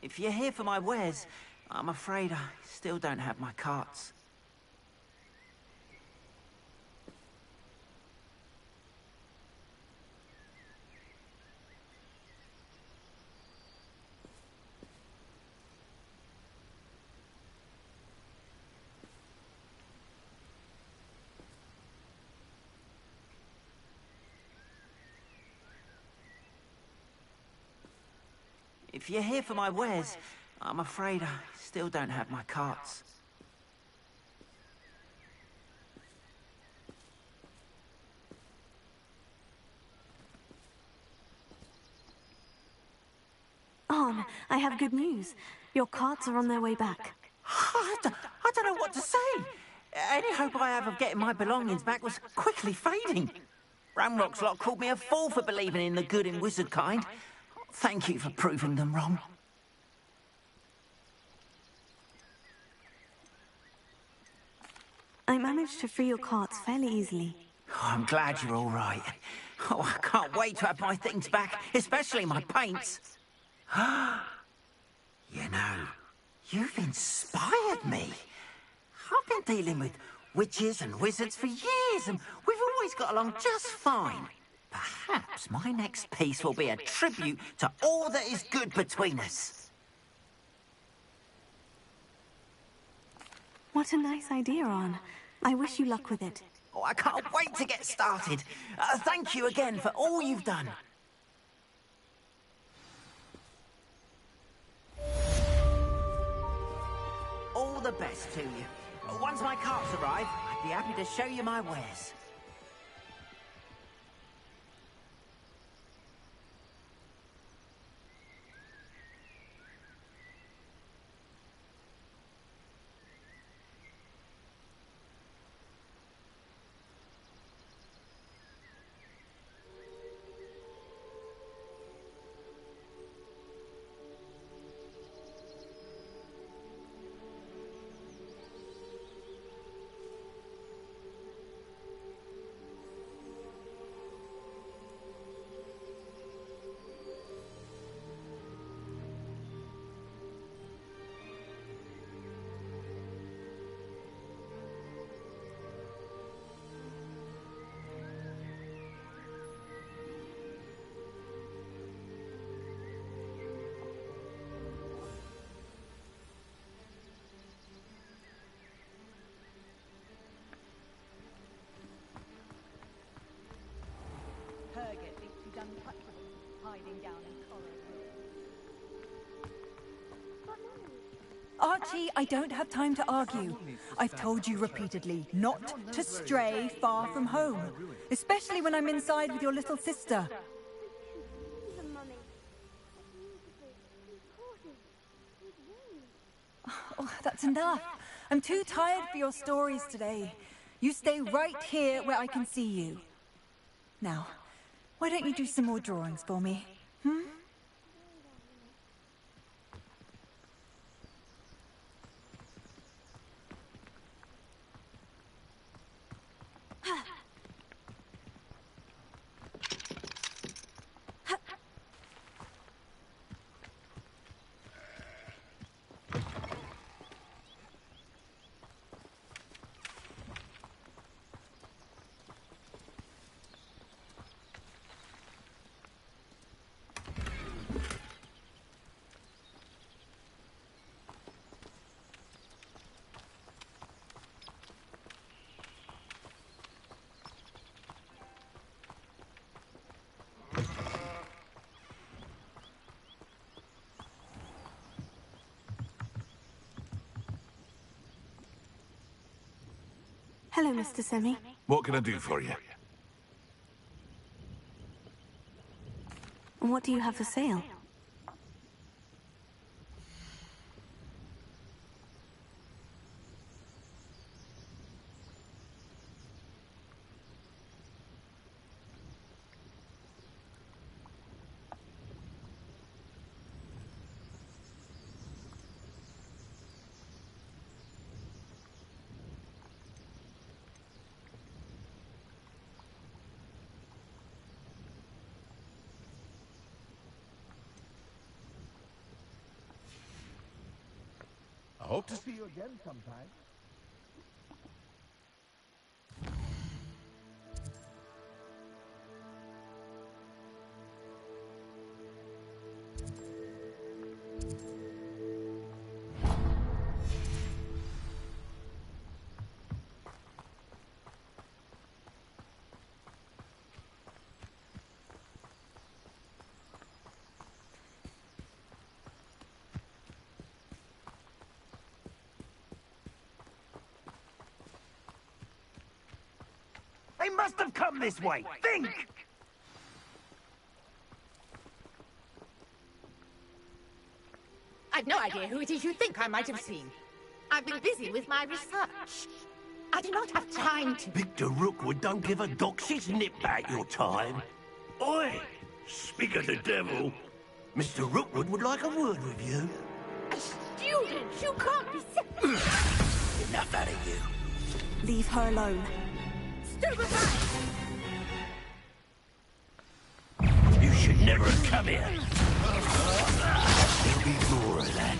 If you're here for my wares, I'm afraid I still don't have my carts. If you're here for my wares, I'm afraid I still don't have my carts. Arn, I have good news. Your carts are on their way back. I don't know what to say. Any hope I have of getting my belongings back was quickly fading. Ramrock's lot called me a fool for believing in the good in wizard kind. Thank you for proving them wrong. I managed to free your carts fairly easily. Oh, I'm glad you're all right. Oh, I can't wait to have my things back, especially my paints. You know, you've inspired me. I've been dealing with witches and wizards for years, and we've always got along just fine. Perhaps my next piece will be a tribute to all that is good between us. What a nice idea, Arn. I wish you luck with it. Oh, I can't wait to get started. Thank you again for all you've done. All the best to you. Once my carts arrive, I'd be happy to show you my wares. Hiding down in Archie, I don't have time to argue. I've told you repeatedly not to stray far from home, especially when I'm inside with your little sister. Oh, that's enough. I'm too tired for your stories today. You stay right here where I can see you. Now, why don't you do some more drawings for me? Hello, Mr. Semi. What can I do for you? And what do you have for sale? I hope to see you again sometime. They must have come this way. Think! I've no idea who it is you think I might have seen. I've been busy with my research. I do not have time to... Victor Rookwood don't give a doxy's nip back your time. Oi! Speak of the devil, Mr. Rookwood would like a word with you. A student! You can't be... Enough out of you. Leave her alone. Stupefy! You should never have come here. There'll be more of that.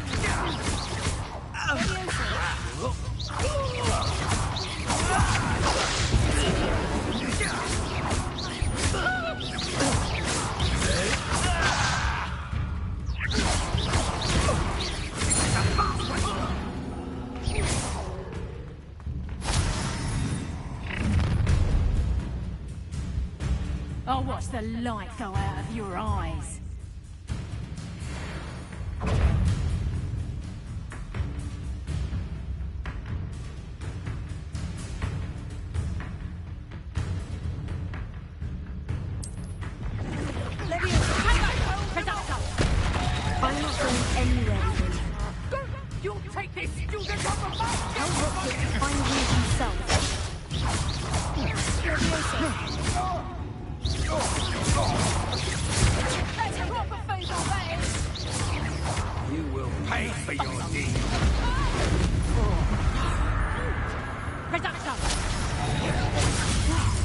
I'll watch the light go out of your eyes. I'm not going anywhere. You'll take this student off of my... Tell Rookwood to find you himself. That's a proper favour, that is. You will pay for your deed. Reduction!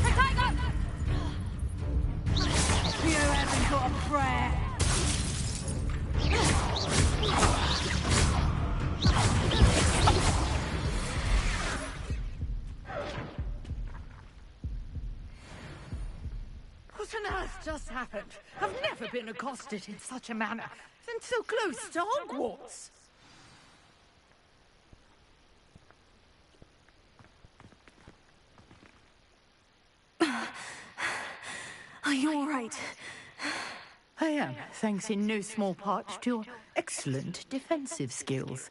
Potato! You haven't got a prayer. What on earth just happened? I've never been accosted in such a manner, and so close to Hogwarts. Are you all right? I am, thanks in no small part to your excellent defensive skills.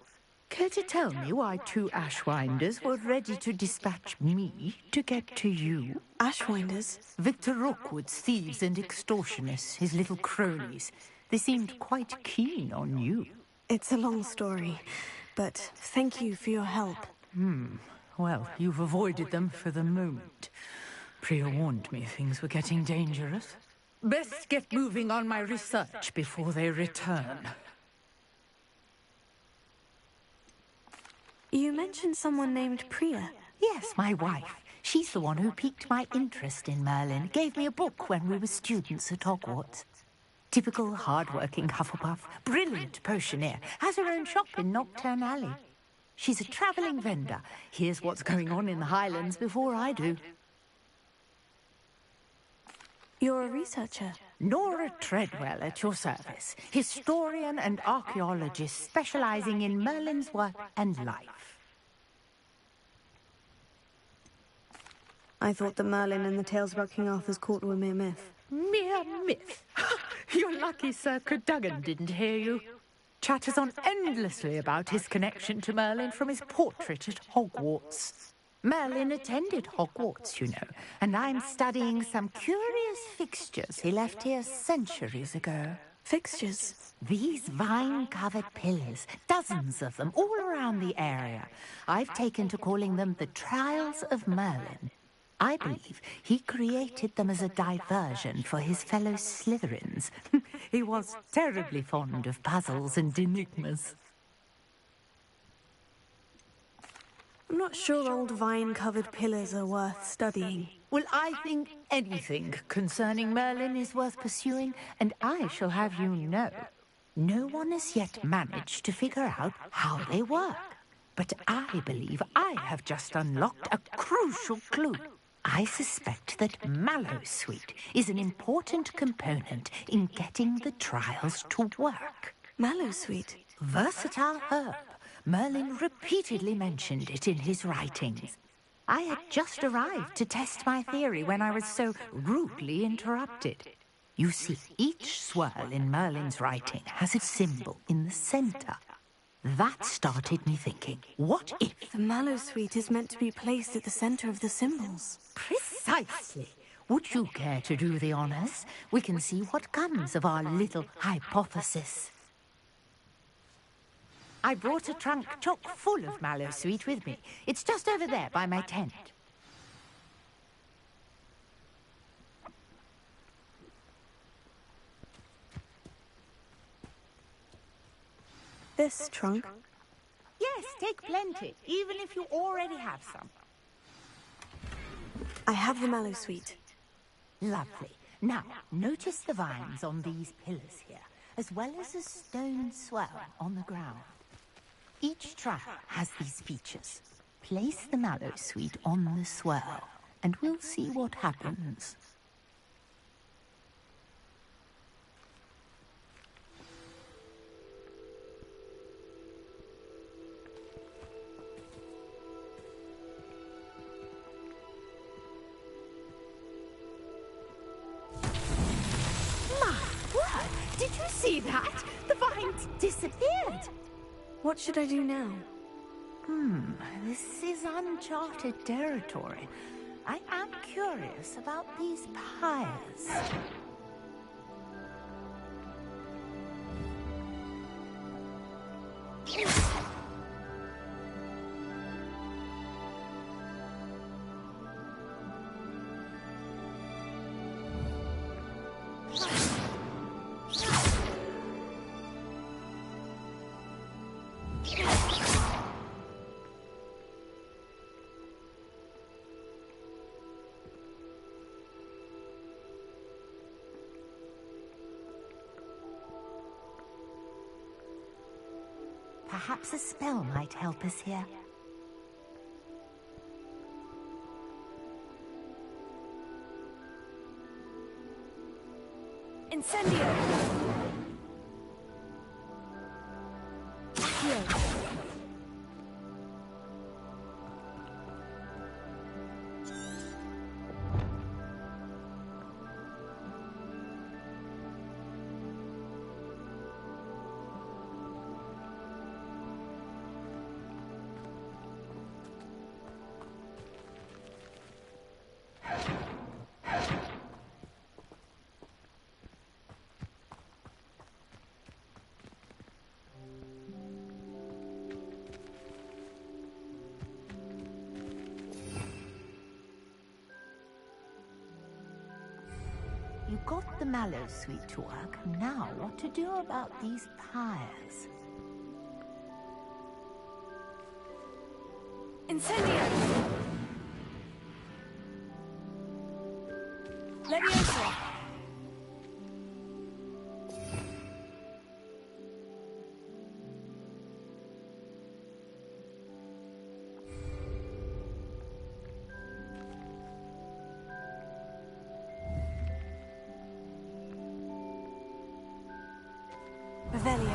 Care to tell me why two Ashwinders were ready to dispatch me to get to you? Ashwinders? Victor Rookwood's thieves and extortionists, his little cronies. They seemed quite keen on you. It's a long story, but thank you for your help. Well, you've avoided them for the moment. Priya warned me things were getting dangerous. Best get moving on my research before they return. You mentioned someone named Priya. Yes, my wife. She's the one who piqued my interest in Merlin. Gave me a book when we were students at Hogwarts. Typical hard-working Hufflepuff, brilliant potioneer, has her own shop in Nocturne Alley. She's a travelling vendor. Hears what's going on in the Highlands before I do. You're a researcher. Nora Treadwell at your service. Historian and archaeologist specialising in Merlin's work and life. I thought that Merlin and the tales about King Arthur's court were mere myth. Mere myth. You're lucky Sir Cadogan didn't hear you. Chatters on endlessly about his connection to Merlin from his portrait at Hogwarts. Merlin attended Hogwarts, you know, and I'm studying some curious fixtures he left here centuries ago. Fixtures? These vine-covered pillars, dozens of them, all around the area. I've taken to calling them the Trials of Merlin. I believe he created them as a diversion for his fellow Slytherins. He was terribly fond of puzzles and enigmas. I'm not sure old vine-covered pillars are worth studying. Well, I think anything concerning Merlin is worth pursuing, and I shall have you know, no one has yet managed to figure out how they work. But I believe I have just unlocked a crucial clue. I suspect that mallowsweet is an important component in getting the trials to work. Mallowsweet. Versatile herb. Merlin repeatedly mentioned it in his writings. I had just arrived to test my theory when I was so rudely interrupted. You see, each swirl in Merlin's writing has a symbol in the center. That started me thinking, what if... The mallowsweet is meant to be placed at the center of the symbols. Precisely. Would you care to do the honors? We can see what comes of our little hypothesis. I brought a trunk chock full of mallowsweet with me. It's just over there by my tent. This trunk? Yes, take plenty, even if you already have some. I have the mallowsweet. Lovely. Now, notice the vines on these pillars here, as well as a stone swell on the ground. Each trial has these features. Place the mallowsweet on the swirl, and we'll see what happens. My word! Did you see that? The vines disappeared! What should I do now? This is uncharted territory. I am curious about these pyres. Perhaps a spell might help us here. Incendio! Accio! You got the mallowsweet to work. Now, what to do about these pyres? Incendio! Leviosa! Revelio.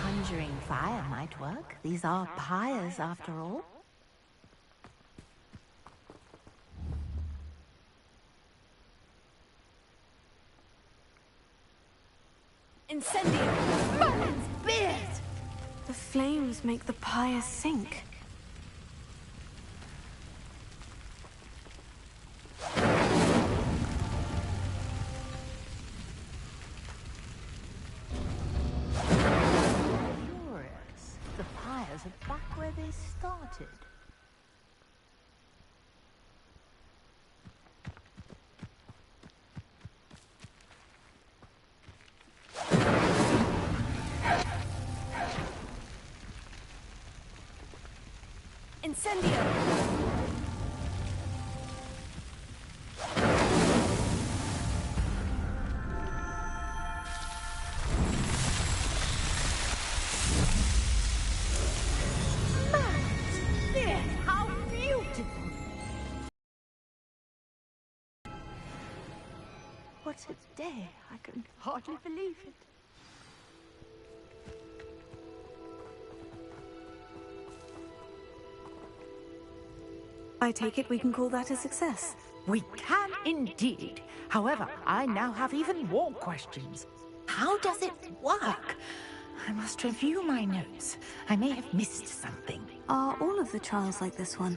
Conjuring fire might work. These are pyres after all. Incendio! Merlin's beard! The flames make the pyre sink. Curious. The pyres are back where they started. Incendio! How beautiful! What a day. I can hardly believe it. I take it we can call that a success. We can indeed. However, I now have even more questions. How does it work? I must review my notes. I may have missed something. Are all of the trials like this one?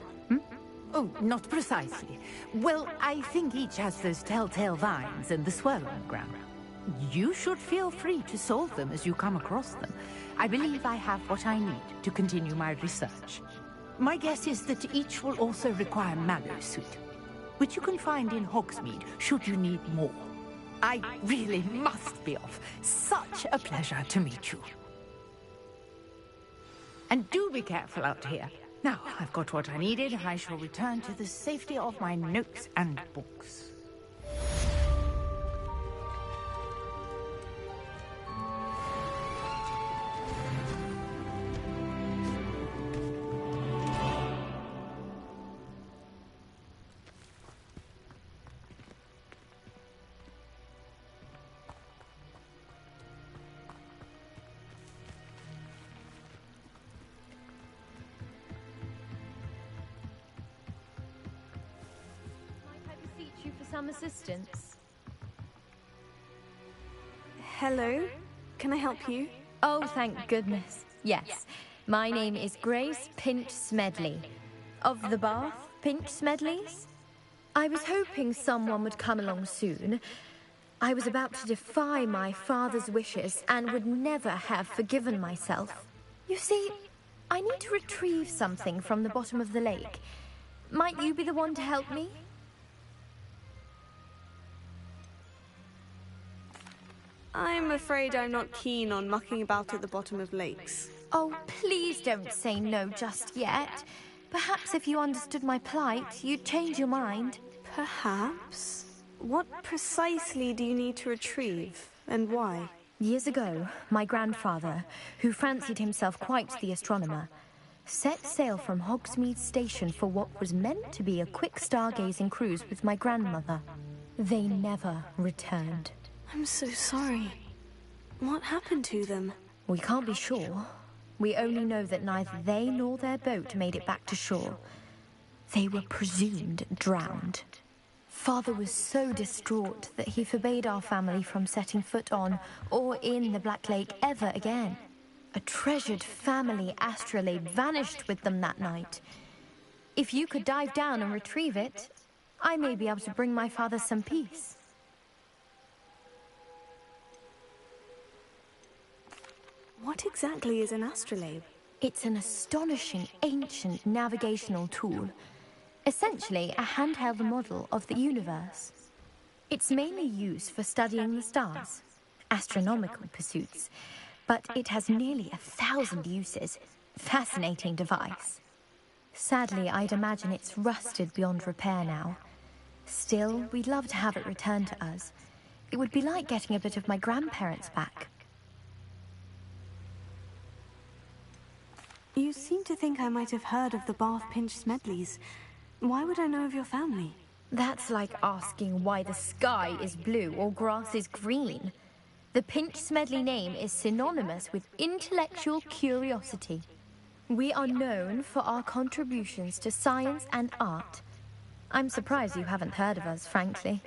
Oh, not precisely. Well, I think each has those telltale vines and the swirl on the ground. You should feel free to solve them as you come across them. I believe I have what I need to continue my research. My guess is that each will also require Mallow suit, which you can find in Hogsmeade should you need more. I really must be off. Such a pleasure to meet you. And do be careful out here. Now, I've got what I needed. I shall return to the safety of my notes and books. Some assistance. Hello? Can I help you? Oh, thank goodness. Yes. My name is Grace Pinch Smedley. Of the Bath Pinch Smedleys? I was hoping someone would come along soon. I was about to defy my father's wishes and would never have forgiven myself. You see, I need to retrieve something from the bottom of the lake. Might you be the one to help me? I'm afraid I'm not keen on mucking about at the bottom of lakes. Oh, please don't say no just yet. Perhaps if you understood my plight, you'd change your mind. Perhaps? What precisely do you need to retrieve, and why? Years ago, my grandfather, who fancied himself quite the astronomer, set sail from Hogsmeade Station for what was meant to be a quick stargazing cruise with my grandmother. They never returned. I'm so sorry. What happened to them? We can't be sure. We only know that neither they nor their boat made it back to shore. They were presumed drowned. Father was so distraught that he forbade our family from setting foot on or in the Black Lake ever again. A treasured family astrolabe vanished with them that night. If you could dive down and retrieve it, I may be able to bring my father some peace. What exactly is an astrolabe? It's an astonishing ancient navigational tool. Essentially a handheld model of the universe. It's mainly used for studying the stars, astronomical pursuits, but it has nearly 1,000 uses. Fascinating device. Sadly, I'd imagine it's rusted beyond repair now. Still, we'd love to have it returned to us. It would be like getting a bit of my grandparents back. You seem to think I might have heard of the Bath Pinch Smedleys. Why would I know of your family? That's like asking why the sky is blue or grass is green. The Pinch Smedley name is synonymous with intellectual curiosity. We are known for our contributions to science and art. I'm surprised you haven't heard of us, frankly.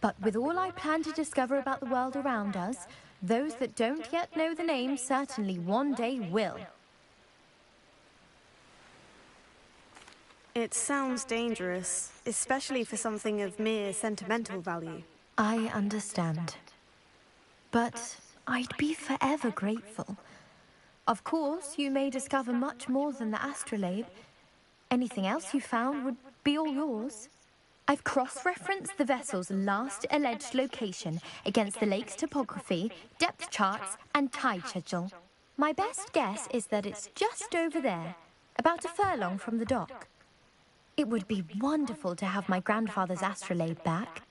But with all I plan to discover about the world around us, those that don't yet know the name certainly one day will. It sounds dangerous, especially for something of mere sentimental value. I understand. But I'd be forever grateful. Of course, you may discover much more than the astrolabe. Anything else you found would be all yours. I've cross-referenced the vessel's last alleged location against the lake's topography, depth charts, and tide schedule. My best guess is that it's just over there. about a furlong from the dock. It would be wonderful to have my grandfather's astrolabe back.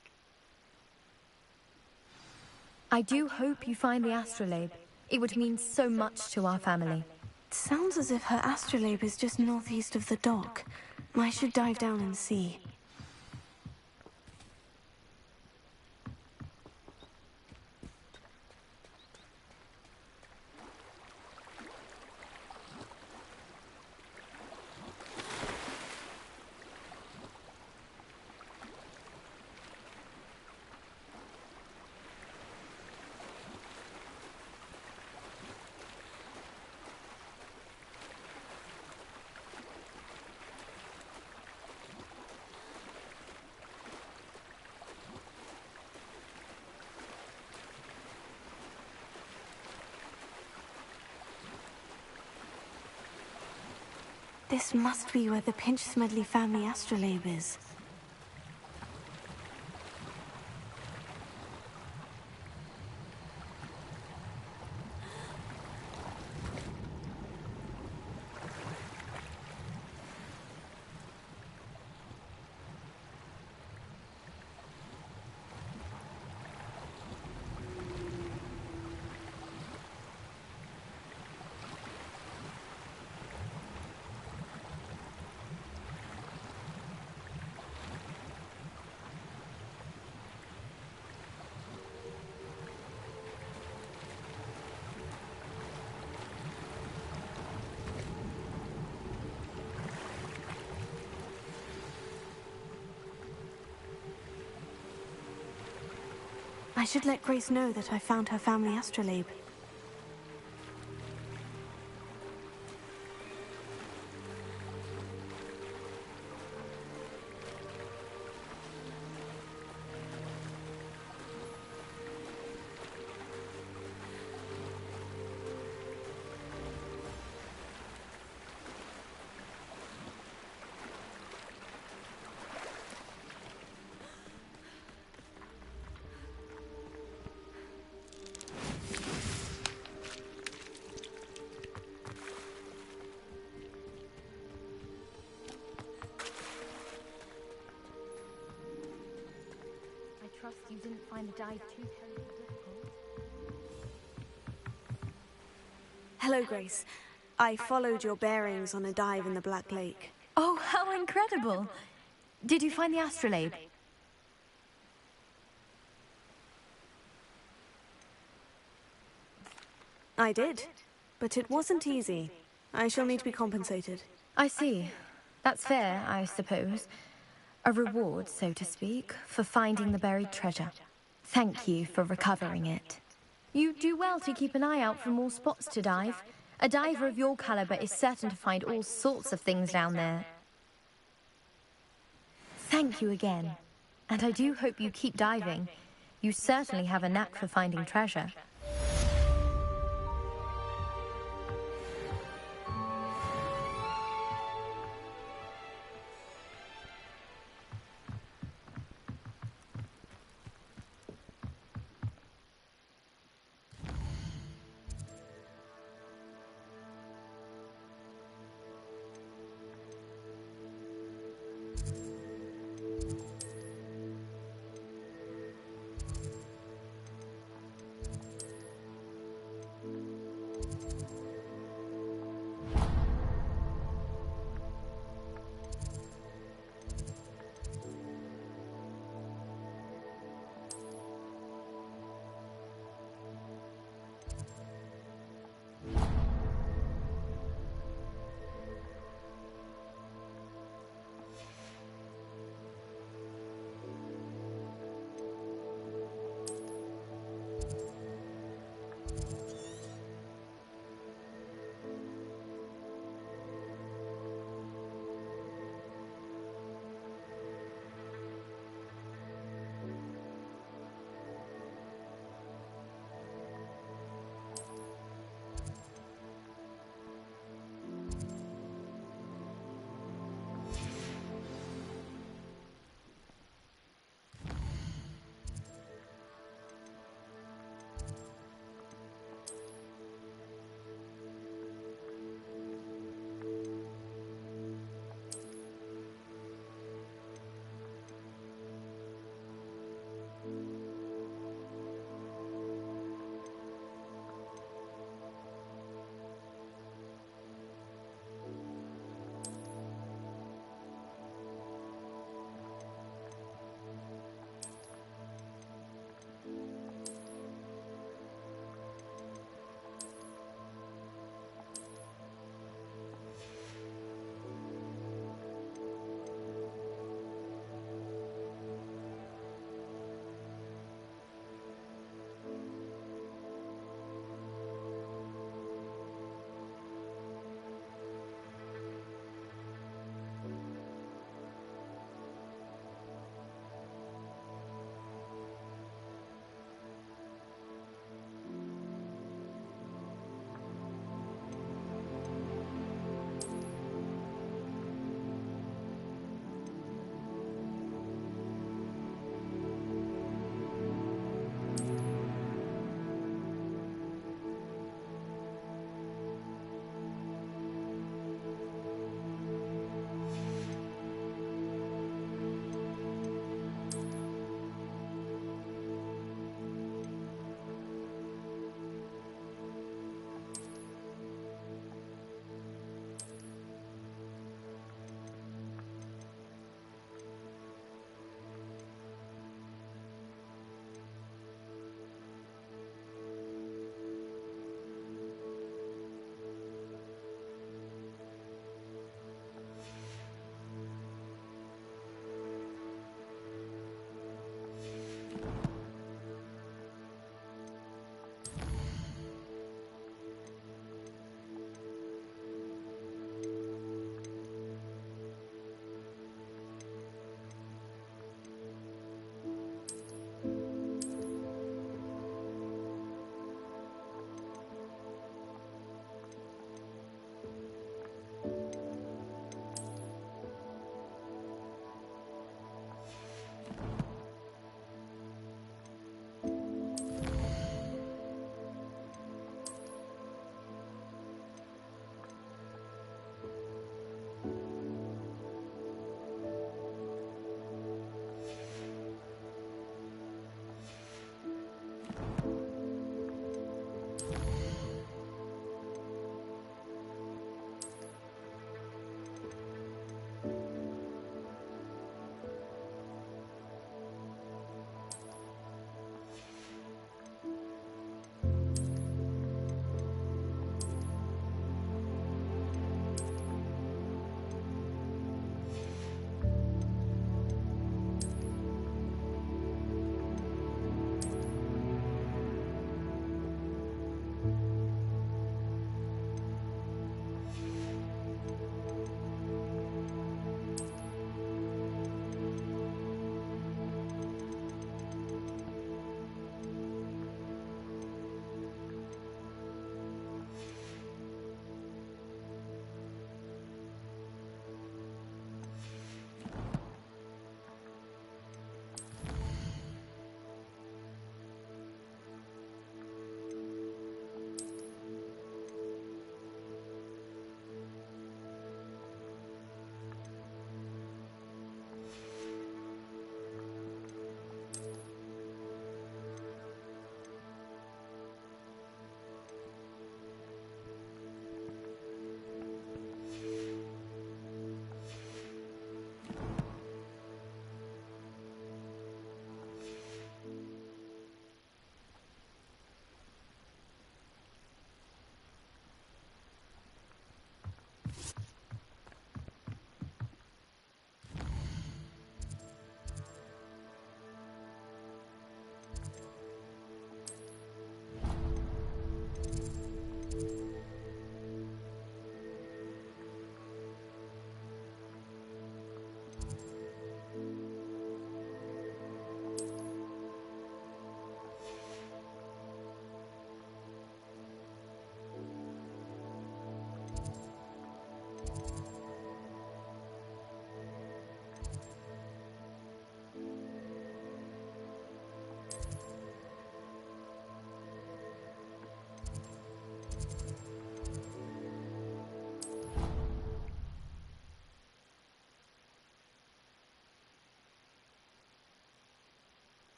I do hope you find the astrolabe. It would mean so much to our family. It sounds as if her astrolabe is just northeast of the dock. I should dive down and see. This must be where the Pinch-Smedley family astrolabe is. I should let Grace know that I found her family astrolabe. I trust you didn't find the dive too terribly difficult. Hello, Grace. I followed your bearings on a dive in the Black Lake. Oh, how incredible! Did you find the astrolabe? I did, but it wasn't easy. I shall need to be compensated. I see. That's fair, I suppose. A reward, so to speak, for finding the buried treasure. Thank you for recovering it. You do well to keep an eye out for more spots to dive. A diver of your caliber is certain to find all sorts of things down there. Thank you again. And I do hope you keep diving. You certainly have a knack for finding treasure.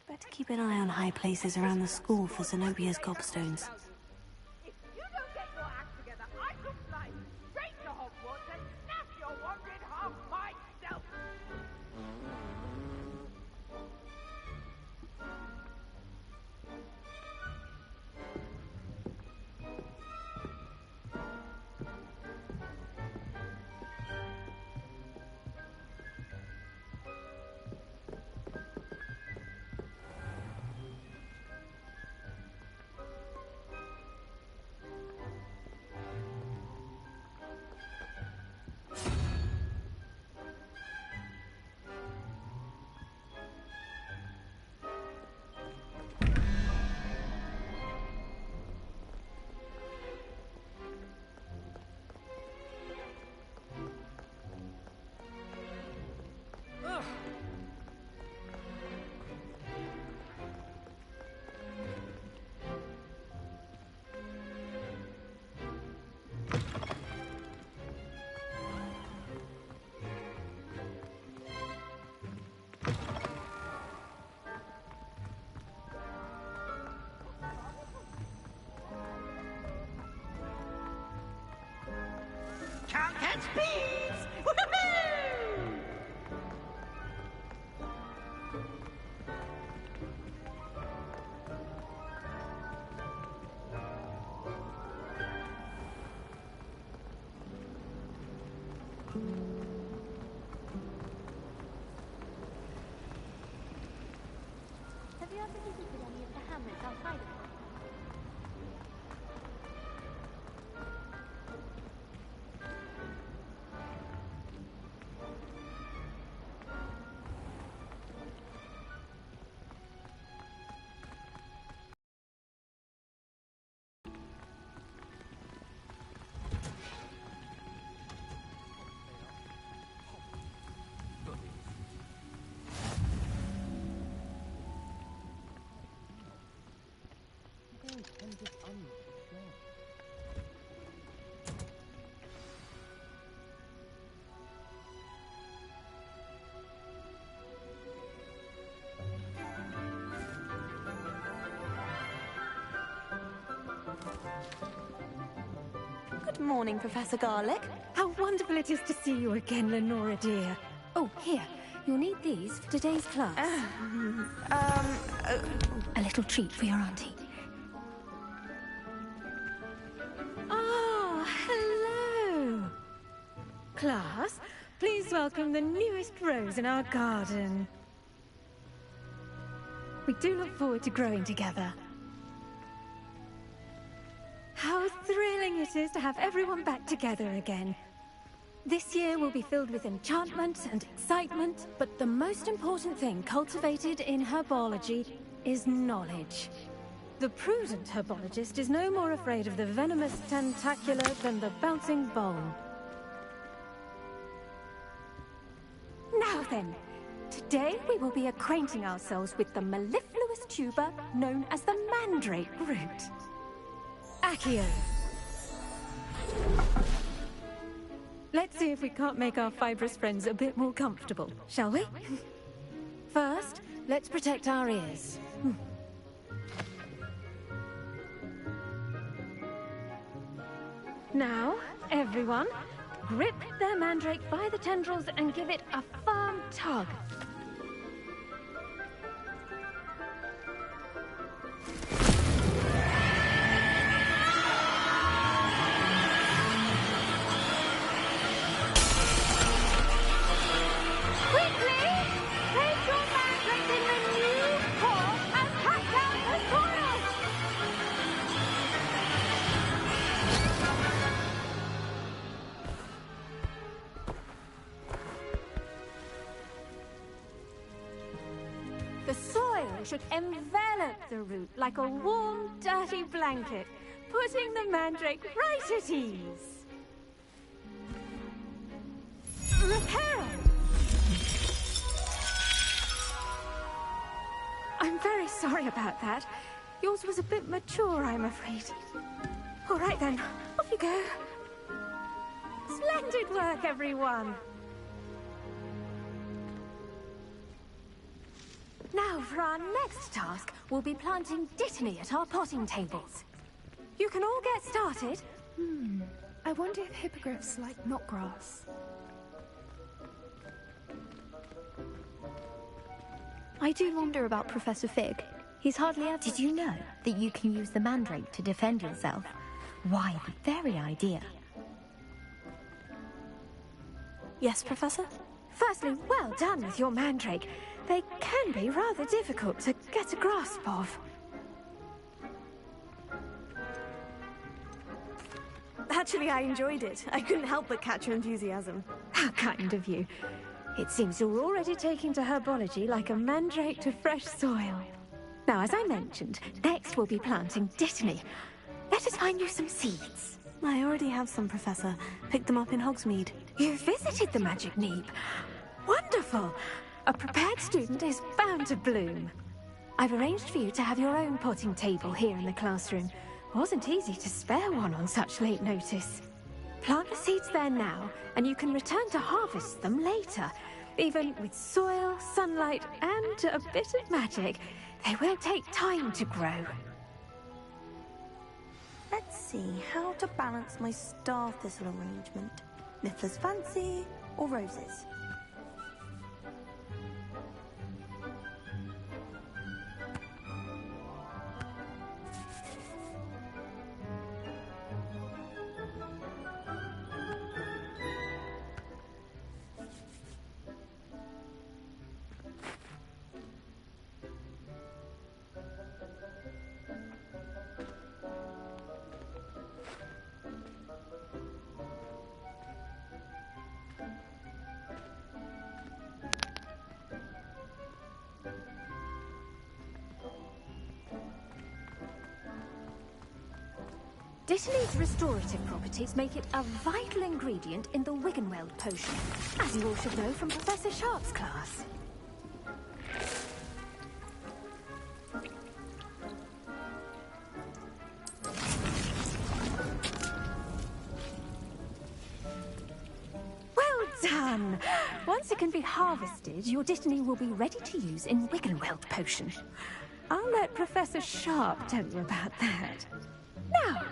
Better keep an eye on high places around the school for Zenobia's gobstones. If you don't get your act together, I could fly straight to Hogwarts and snap your wandering half myself. Can't catch bees! Woohoo! Have you ever visited any of the hamlets outside of it? Good morning, Professor Garlick. How wonderful it is to see you again, Lenora dear. Oh, here. You'll need these for today's class. A little treat for your auntie. Ah, hello. Class, please welcome the newest rose in our garden. We do look forward to growing together. How thrilling it is to have everyone back together again. This year will be filled with enchantment and excitement, but the most important thing cultivated in herbology is knowledge. The prudent herbologist is no more afraid of the venomous tentacular than the bouncing bone. Now then, today we will be acquainting ourselves with the mellifluous tuber known as the mandrake root. Accio. Let's see if we can't make our fibrous friends a bit more comfortable, shall we? First, let's protect our ears. Now, everyone, grip their mandrake by the tendrils and give it a firm tug. The soil should envelop the root like a warm, dirty blanket, putting the mandrake right at ease. Repair! I'm very sorry about that. Yours was a bit mature, I'm afraid. All right then, off you go. Splendid work, everyone. Now, for our next task, we'll be planting dittany at our potting tables. You can all get started. I wonder if hippogriffs like knotgrass. I do wonder about Professor Fig. He's hardly ever... Did you know that you can use the mandrake to defend yourself? Why, the very idea. Yes, Professor? Firstly, well done with your mandrake. They can be rather difficult to get a grasp of. Actually, I enjoyed it. I couldn't help but catch your enthusiasm. How kind of you. It seems you're already taking to herbology like a mandrake to fresh soil. Now, as I mentioned, next we'll be planting dittany. Let us find you some seeds. I already have some, Professor. Picked them up in Hogsmeade. You visited the Magic Neep. Wonderful! A prepared student is bound to bloom. I've arranged for you to have your own potting table here in the classroom. Wasn't easy to spare one on such late notice. Plant the seeds there now, and you can return to harvest them later. Even with soil, sunlight, and a bit of magic, they will take time to grow. Let's see how to balance my star thistle arrangement. Niffler's fancy or roses? Dittany's restorative properties make it a vital ingredient in the Wiggenweld potion, as you all should know from Professor Sharp's class. Well done! Once it can be harvested, your dittany will be ready to use in Wiggenweld potion. I'll let Professor Sharp tell you about that. Now,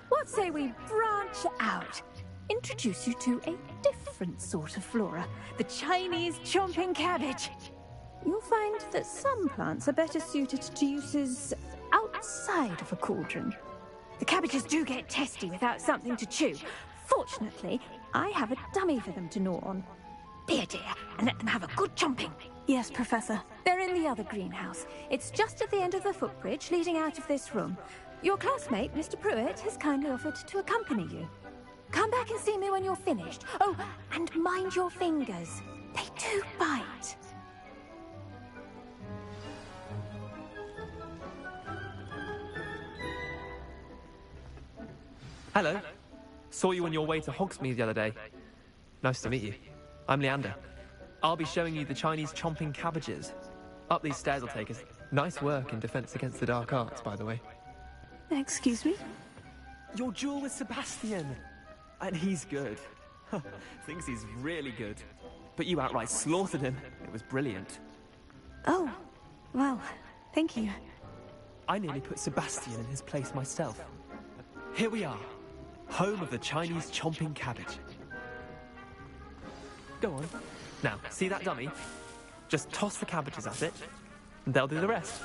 what say we branch out? Introduce you to a different sort of flora, the Chinese chomping cabbage. You'll find that some plants are better suited to uses outside of a cauldron. The cabbages do get testy without something to chew. Fortunately, I have a dummy for them to gnaw on. Be a dear and let them have a good chomping. Yes, Professor. They're in the other greenhouse. It's just at the end of the footbridge leading out of this room. Your classmate, Mr. Pruitt, has kindly offered to accompany you. Come back and see me when you're finished. Oh, and mind your fingers. They do bite. Hello. Saw you on your way to Hogsmeade the other day. Nice to meet you. I'm Leander. I'll be showing you the Chinese chomping cabbages. Up these stairs will take us. Nice work in defense against the dark arts, by the way. Excuse me? Your duel with Sebastian. And he's good. Thinks he's really good. But you outright slaughtered him. It was brilliant. Oh, well, thank you. I nearly put Sebastian in his place myself. Here we are. Home of the Chinese chomping cabbage. Go on. Now, see that dummy? Just toss the cabbages at it, and they'll do the rest.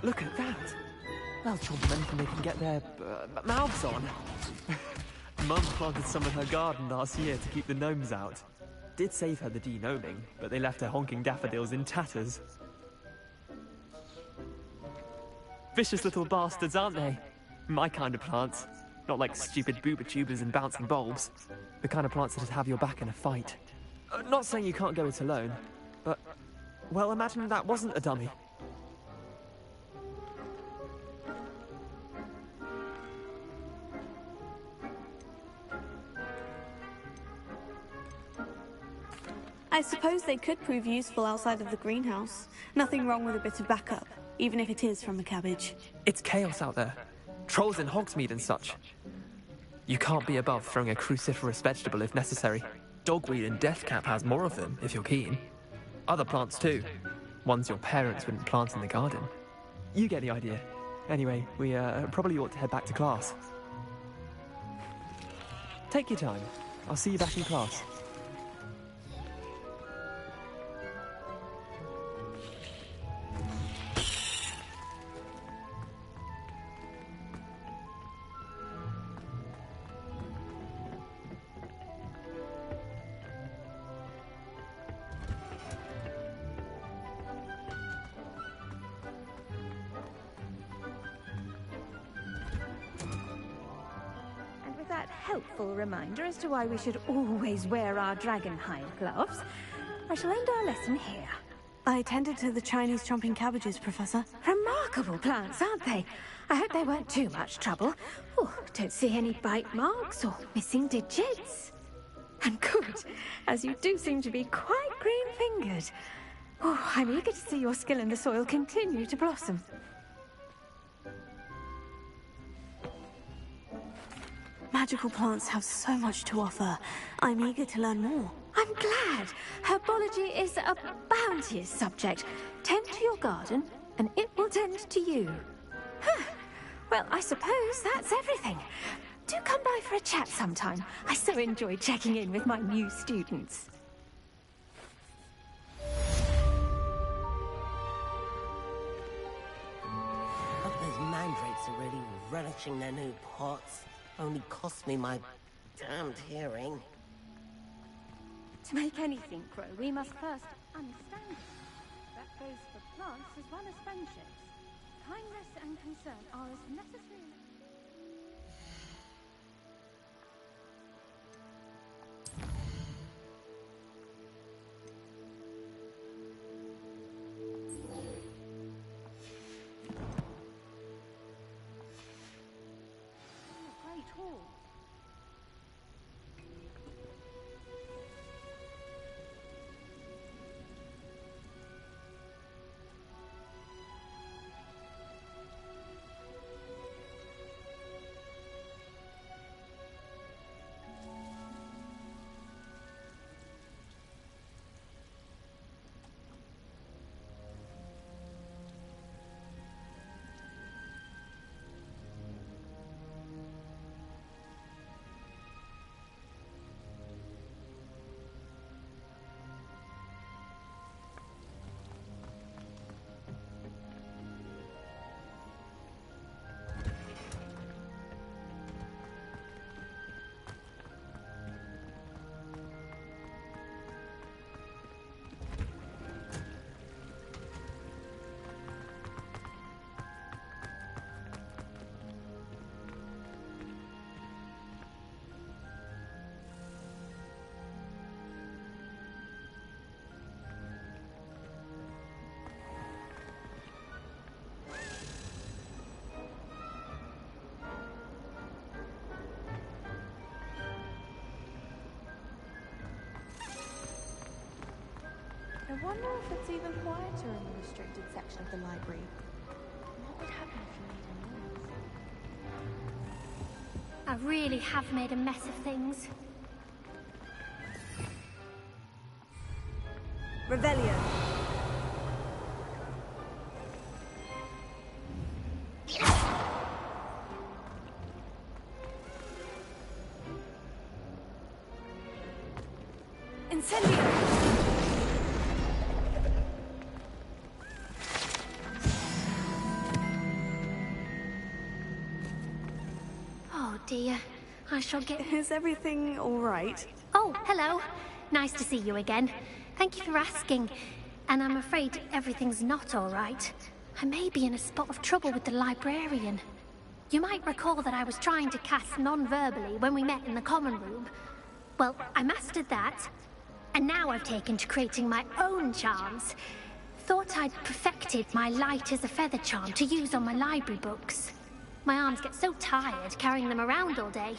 Look at that. They'll chomp on anything they can get their mouths on. Mum planted some in her garden last year to keep the gnomes out. Did save her the de-gnoming, but they left her honking daffodils in tatters. Vicious little bastards, aren't they? My kind of plants. Not like stupid booba tubers and bouncing bulbs. The kind of plants that'd have your back in a fight. Not saying you can't go it alone, but... well, imagine that wasn't a dummy. I suppose they could prove useful outside of the greenhouse. Nothing wrong with a bit of backup, even if it is from a cabbage. It's chaos out there. Trolls in Hogsmeade and such. You can't be above throwing a cruciferous vegetable if necessary. Dogweed and deathcap has more of them, if you're keen. Other plants too. Ones your parents wouldn't plant in the garden. You get the idea. Anyway, we probably ought to head back to class. Take your time. I'll see you back in class. Helpful reminder as to why we should always wear our dragon hide gloves. I shall end our lesson here. I attended to the Chinese chomping cabbages, Professor. Remarkable plants, aren't they? I hope they weren't too much trouble. Oh, don't see any bite marks or missing digits. And good, as you do seem to be quite green-fingered. Oh, I'm eager to see your skill in the soil continue to blossom. Magical plants have so much to offer. I'm eager to learn more. I'm glad. Herbology is a bounteous subject. Tend to your garden, and it will tend to you. Well, I suppose that's everything. Do come by for a chat sometime. I so enjoy checking in with my new students. Hope those mandrakes are really relishing their new pots. Only cost me my damned hearing. To make anything grow, we must first understand it. That goes for plants as well as friendships. Kindness and concern are as necessary. Great hall. I wonder if it's even quieter in the restricted section of the library. What would happen if you made a noise? I really have made a mess of things. Revelio. Incendio. Oh dear. I shall get... Is everything all right? Oh, hello. Nice to see you again. Thank you for asking. And I'm afraid everything's not all right. I may be in a spot of trouble with the librarian. You might recall that I was trying to cast non-verbally when we met in the common room. Well, I mastered that. And now I've taken to creating my own charms. Thought I'd perfected my light as a feather charm to use on my library books. My arms get so tired carrying them around all day.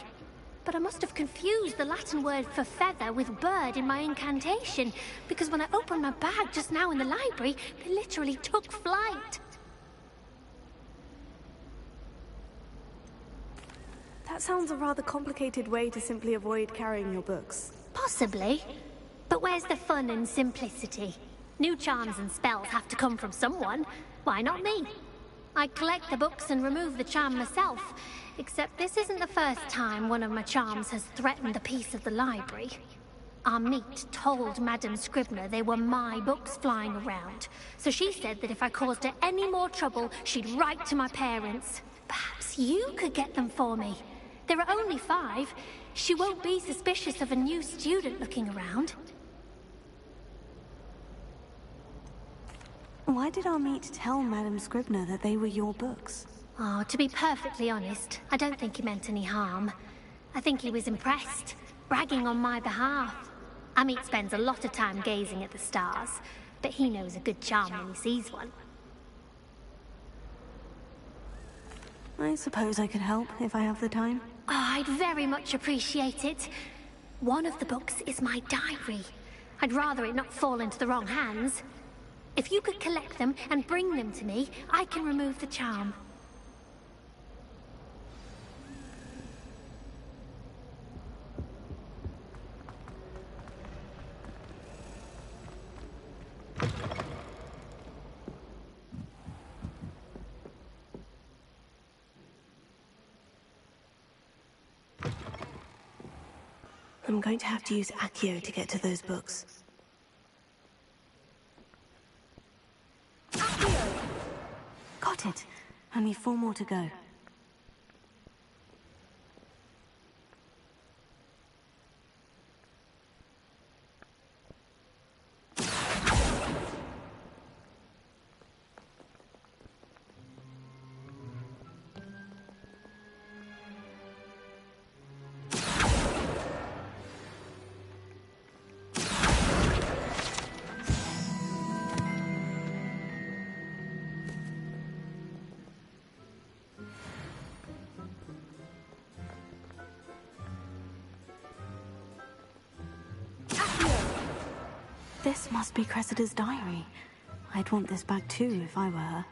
But I must have confused the Latin word for feather with bird in my incantation, because when I opened my bag just now in the library, they literally took flight. That sounds a rather complicated way to simply avoid carrying your books. Possibly. But where's the fun and simplicity? New charms and spells have to come from someone. Why not me? I collect the books and remove the charm myself. Except this isn't the first time one of my charms has threatened the peace of the library. Our meet told Madame Scribner they were my books flying around. So she said that if I caused her any more trouble, she'd write to my parents. Perhaps you could get them for me. There are only 5. She won't be suspicious of a new student looking around. Why did our meet tell Madame Scribner that they were your books? Oh, to be perfectly honest, I don't think he meant any harm. I think he was impressed, bragging on my behalf. Amit spends a lot of time gazing at the stars, but he knows a good charm when he sees one. I suppose I could help if I have the time. Oh, I'd very much appreciate it. One of the books is my diary. I'd rather it not fall into the wrong hands. If you could collect them and bring them to me, I can remove the charm. I'm going to have to use Accio to get to those books. Accio! Got it. Only 4 more to go. This must be Cressida's diary. I'd want this back too if I were her.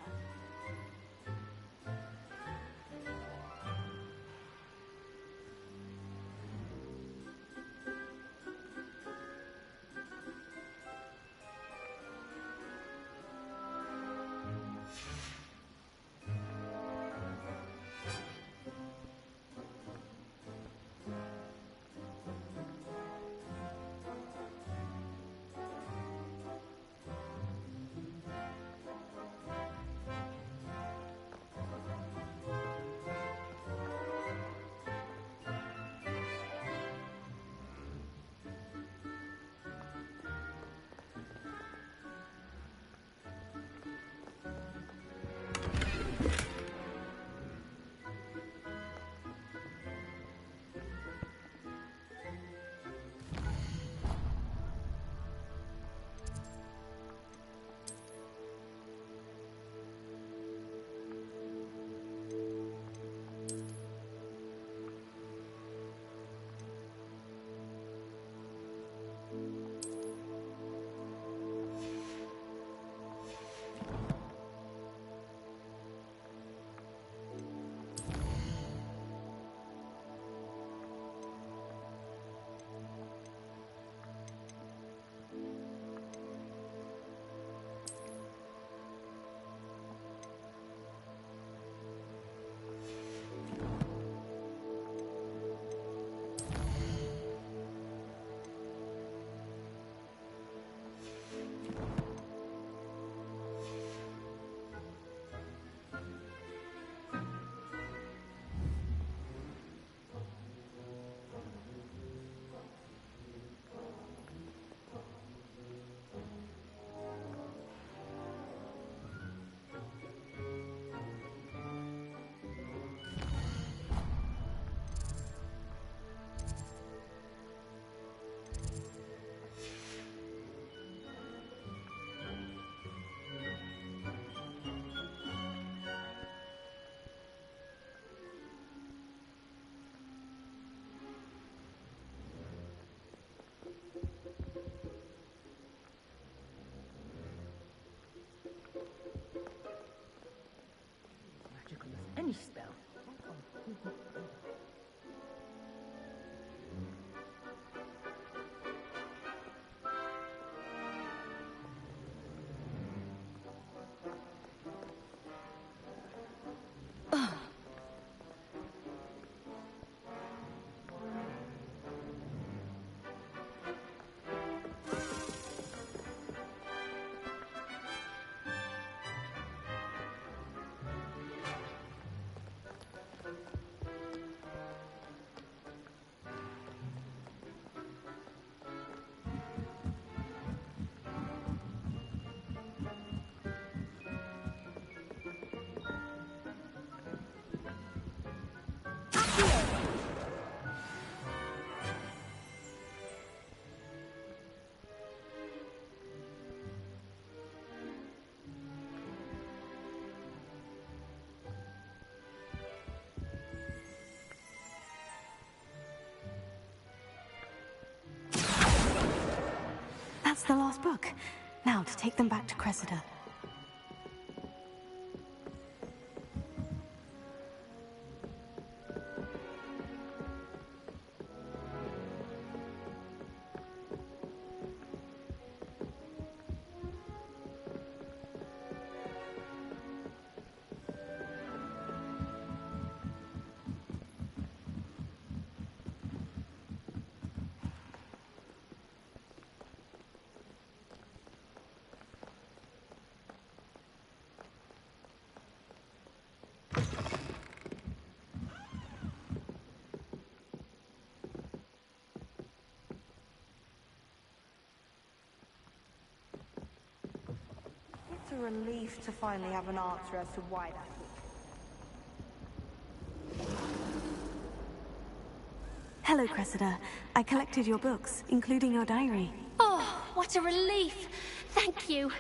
That's the last book. Now to take them back to Cressida. It's a relief to finally have an answer as to why that was. Hello, Cressida. I collected your books, including your diary. Oh, what a relief. Thank you.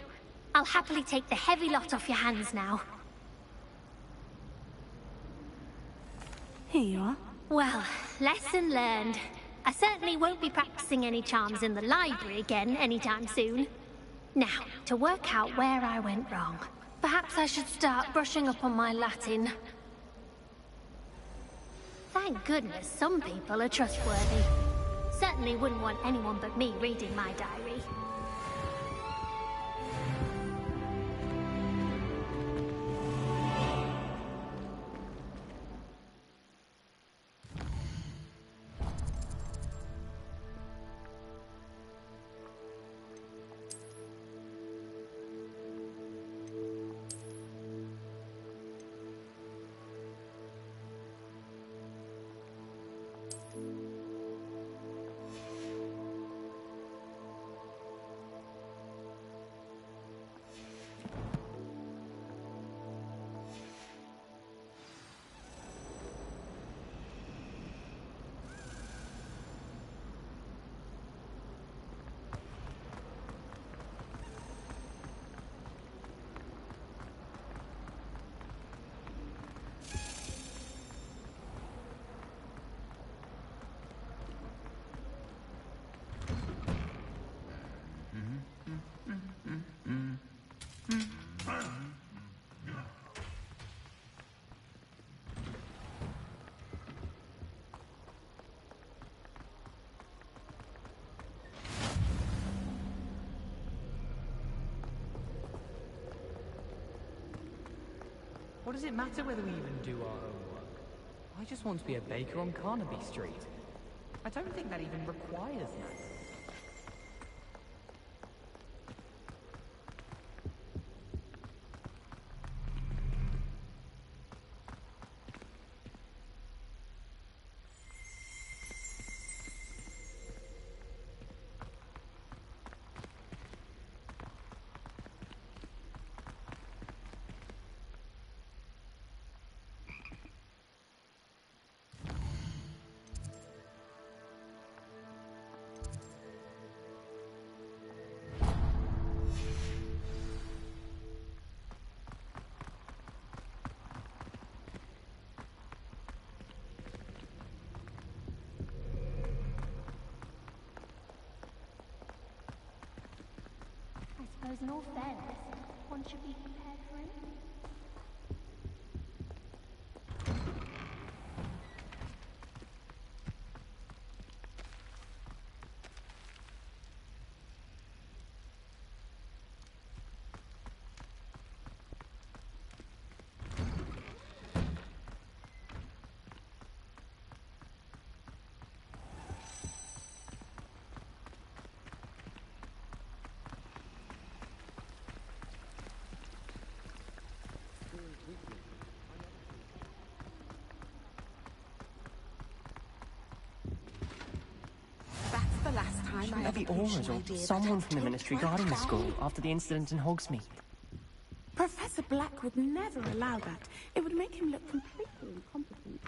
I'll happily take the heavy lot off your hands now. Here you are. Well, lesson learned. I certainly won't be practicing any charms in the library again anytime soon. Now, to work out where I went wrong. Perhaps I should start brushing up on my Latin. Thank goodness some people are trustworthy. Certainly wouldn't want anyone but me reading my diary. What does it matter whether we even do our own work? I just want to be a baker on Carnaby Street. I don't think that even requires that. I suppose in all fairness, one should be prepared for anything. That's the last time Shouldn't I there ever be pushed Aurors an or idea that someone I'd from the thought Ministry worth guarding the trying. school after the incident in Hogsmeade? Professor Black would never allow that. It would make him look completely incompetent.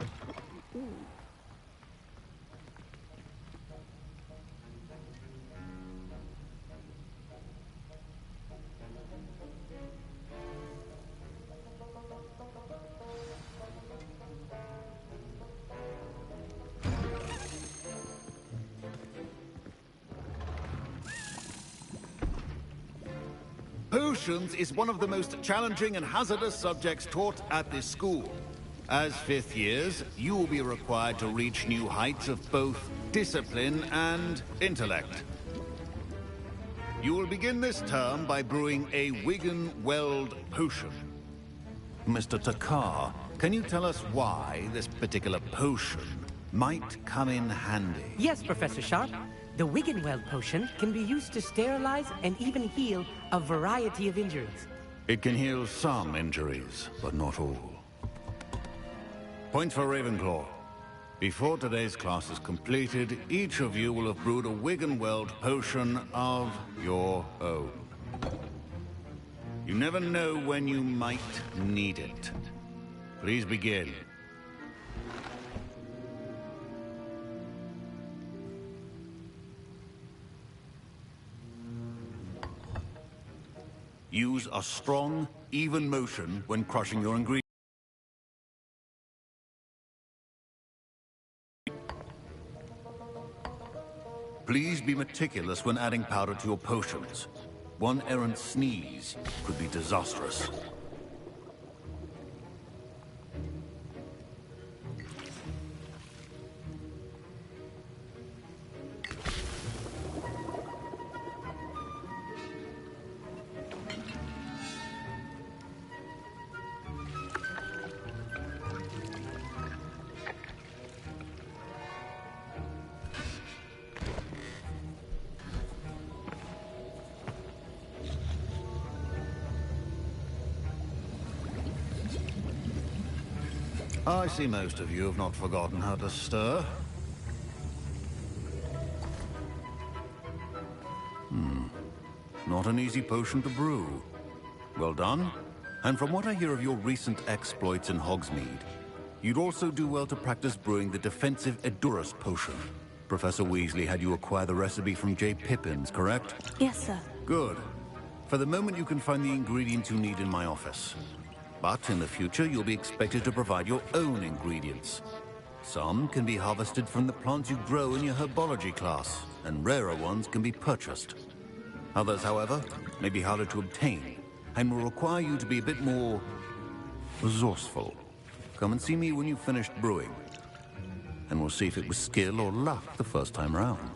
potions is one of the most challenging and hazardous subjects taught at this school. As 5th years, you will be required to reach new heights of both discipline and intellect. You will begin this term by brewing a Wigan-Weld potion. Mr. Takar, can you tell us why this particular potion might come in handy? Yes, Professor Sharp. The Wiggenweld potion can be used to sterilize and even heal a variety of injuries. It can heal some injuries, but not all. Point for Ravenclaw. Before today's class is completed, each of you will have brewed a Wiggenweld potion of your own. You never know when you might need it. Please begin. Use a strong, even motion when crushing your ingredients. Please be meticulous when adding powder to your potions. One errant sneeze could be disastrous. I see most of you have not forgotten how to stir. Not an easy potion to brew. Well done. And from what I hear of your recent exploits in Hogsmeade, you'd also do well to practice brewing the defensive Edurus potion. Professor Weasley had you acquire the recipe from J. Pippin's, correct? Yes, sir. Good. For the moment, you can find the ingredients you need in my office. But in the future, you'll be expected to provide your own ingredients. Some can be harvested from the plants you grow in your herbology class, and rarer ones can be purchased. Others, however, may be harder to obtain, and will require you to be a bit more resourceful. Come and see me when you've finished brewing, and we'll see if it was skill or luck the first time round.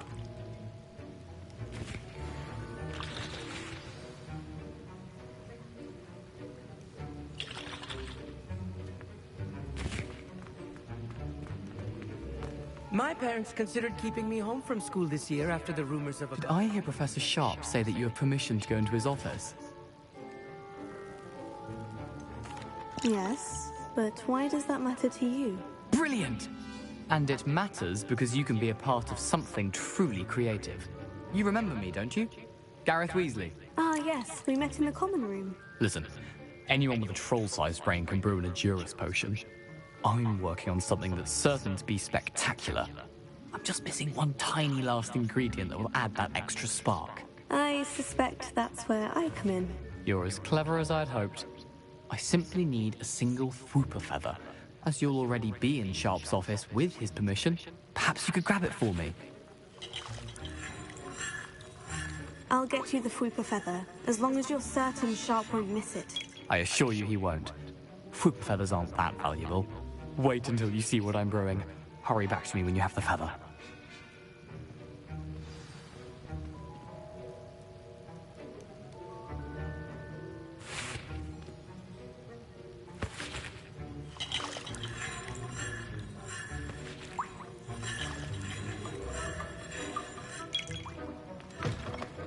My parents considered keeping me home from school this year after the rumors of a... Did I hear Professor Sharp say that you have permission to go into his office? Yes, but why does that matter to you? Brilliant! And it matters because you can be a part of something truly creative. You remember me, don't you? Gareth Weasley. Ah, yes, we met in the common room. Listen, anyone with a troll-sized brain can brew an Edurus potion. I'm working on something that's certain to be spectacular. I'm just missing one tiny last ingredient that will add that extra spark. I suspect that's where I come in. You're as clever as I'd hoped. I simply need a single Fwooper feather. As you'll already be in Sharp's office with his permission, perhaps you could grab it for me. I'll get you the Fwooper feather, as long as you're certain Sharp won't miss it. I assure you he won't. Fwooper feathers aren't that valuable. Wait until you see what I'm brewing. Hurry back to me when you have the feather.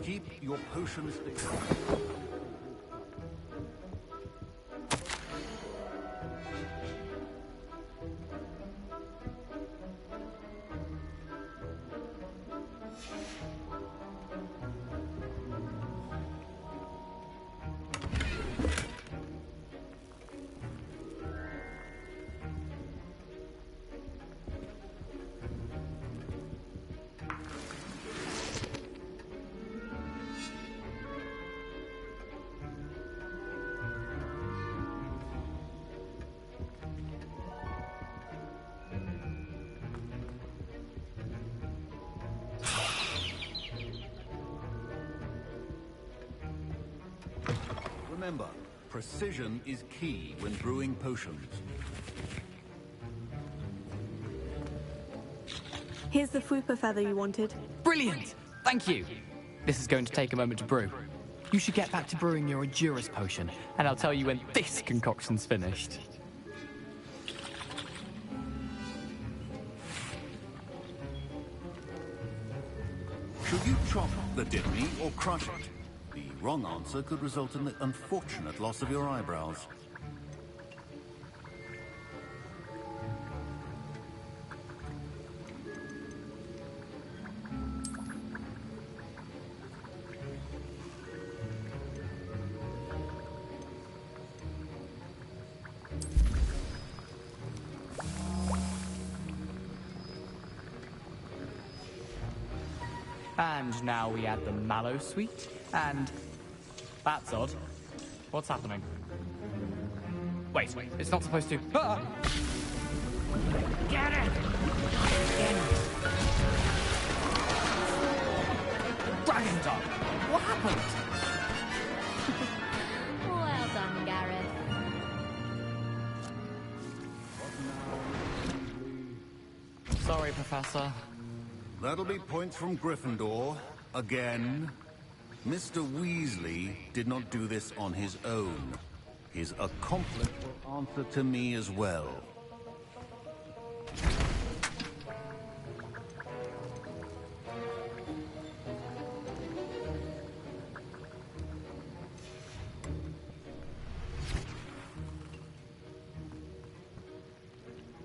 Keep your potions together. Remember, precision is key when brewing potions. Here's the Fwooper feather you wanted. Brilliant! Thank you! This is going to take a moment to brew. You should get back to brewing your Juris potion, and I'll tell you when this concoction's finished. Should you chop the dipney or crush it? The wrong answer could result in the unfortunate loss of your eyebrows. And now we add the mallow sweet, and... That's odd. What's happening? Wait, it's not supposed to... Ah! Get it! Dragon Dog! What happened? Well done, Gareth. Sorry, Professor. That'll be points from Gryffindor. Again. Mr. Weasley did not do this on his own. His accomplice will answer to me as well.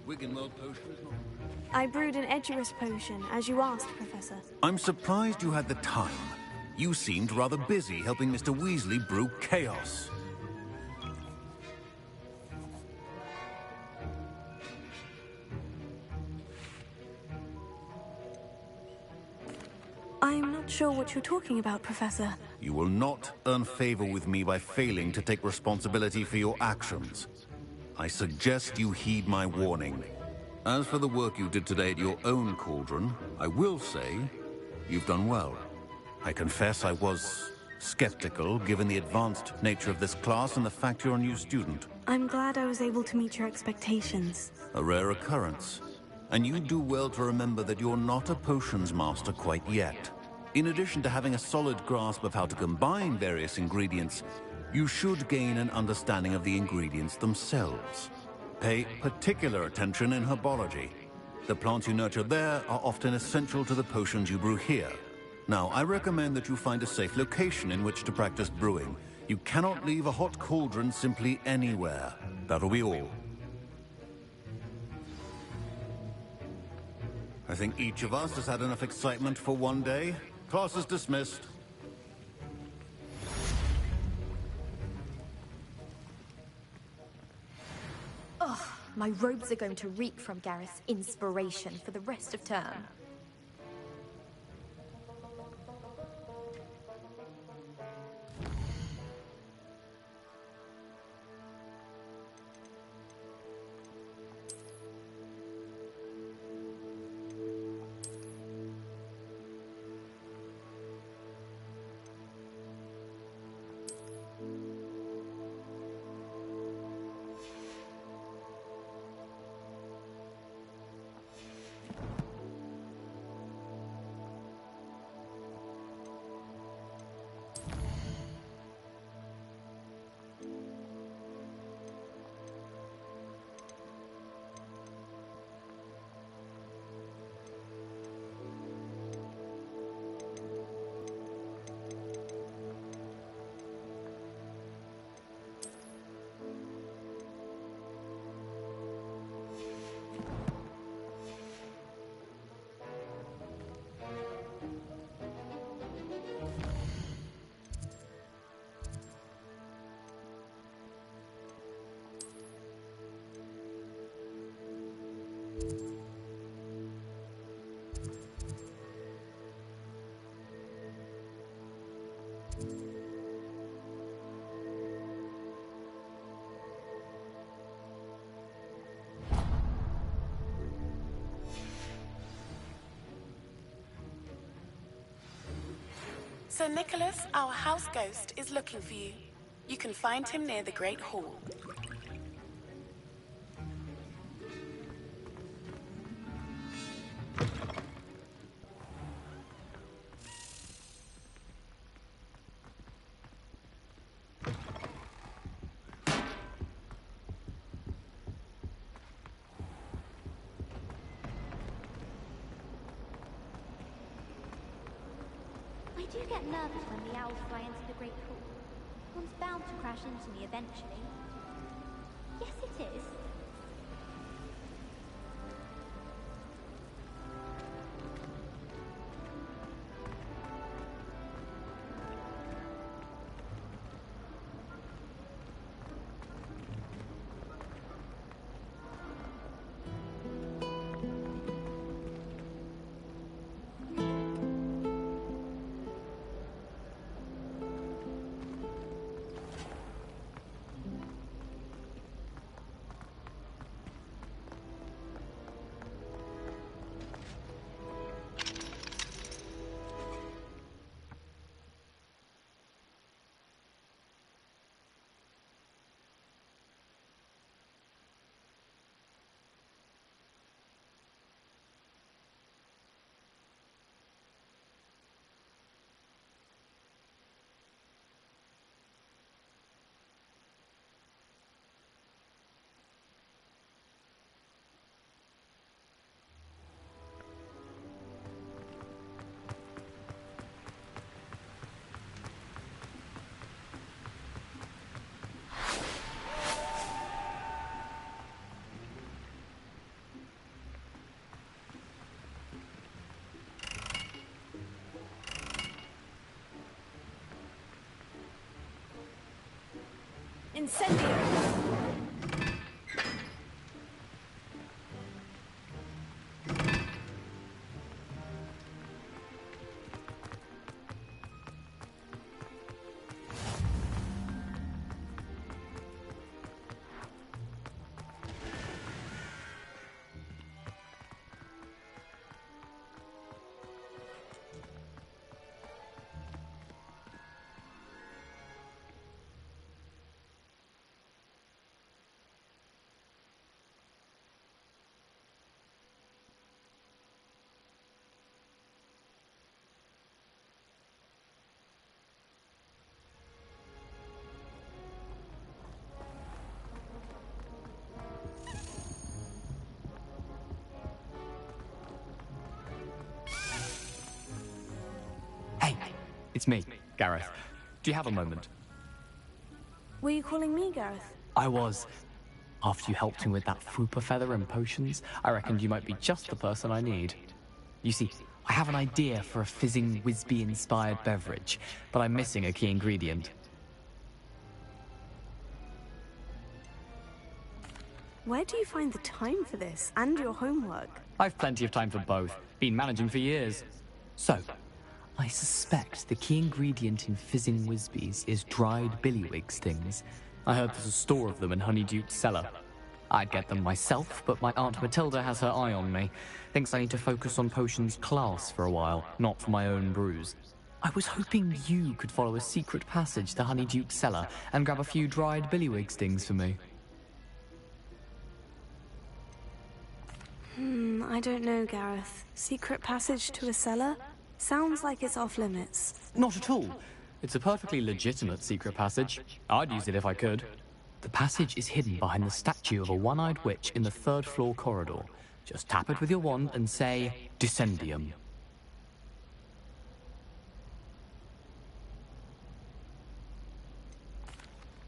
Wiggenweld potion is not... I brewed an Edurus potion, as you asked, Professor. I'm surprised you had the time. You seemed rather busy helping Mr. Weasley brew chaos. I'm not sure what you're talking about, Professor. You will not earn favor with me by failing to take responsibility for your actions. I suggest you heed my warning. As for the work you did today at your own cauldron, I will say you've done well. I confess I was skeptical, given the advanced nature of this class and the fact you're a new student. I'm glad I was able to meet your expectations. A rare occurrence. And you do well to remember that you're not a potions master quite yet. In addition to having a solid grasp of how to combine various ingredients, you should gain an understanding of the ingredients themselves. Pay particular attention in herbology. The plants you nurture there are often essential to the potions you brew here. Now, I recommend that you find a safe location in which to practice brewing. You cannot leave a hot cauldron simply anywhere. That'll be all. I think each of us has had enough excitement for one day. Class is dismissed. Ugh, my robes are going to reek from Gareth's inspiration for the rest of term. Sir Nicholas, our house ghost, is looking for you. You can find him near the Great Hall. I do get nervous when the owls fly into the Great Hall. One's bound to crash into me eventually. Yes, it is. Incendio! It's me, Gareth. Do you have a moment? Were you calling me, Gareth? I was. After you helped me with that Fupa feather and potions, I reckoned you might be just the person I need. You see, I have an idea for a fizzing Whizbee-inspired beverage, but I'm missing a key ingredient. Where do you find the time for this, and your homework? I've plenty of time for both. Been managing for years. So, I suspect the key ingredient in fizzing Whizbees is dried billywig stings. I heard there's a store of them in Honeyduke's cellar. I'd get them myself, but my Aunt Matilda has her eye on me. Thinks I need to focus on potions class for a while, not for my own brews. I was hoping you could follow a secret passage to Honeyduke's cellar and grab a few dried billywig stings for me. I don't know, Gareth. Secret passage to a cellar? Sounds like it's off limits. Not at all. It's a perfectly legitimate secret passage. I'd use it if I could. The passage is hidden behind the statue of a one-eyed witch in the third-floor corridor. Just tap it with your wand and say, Descendium.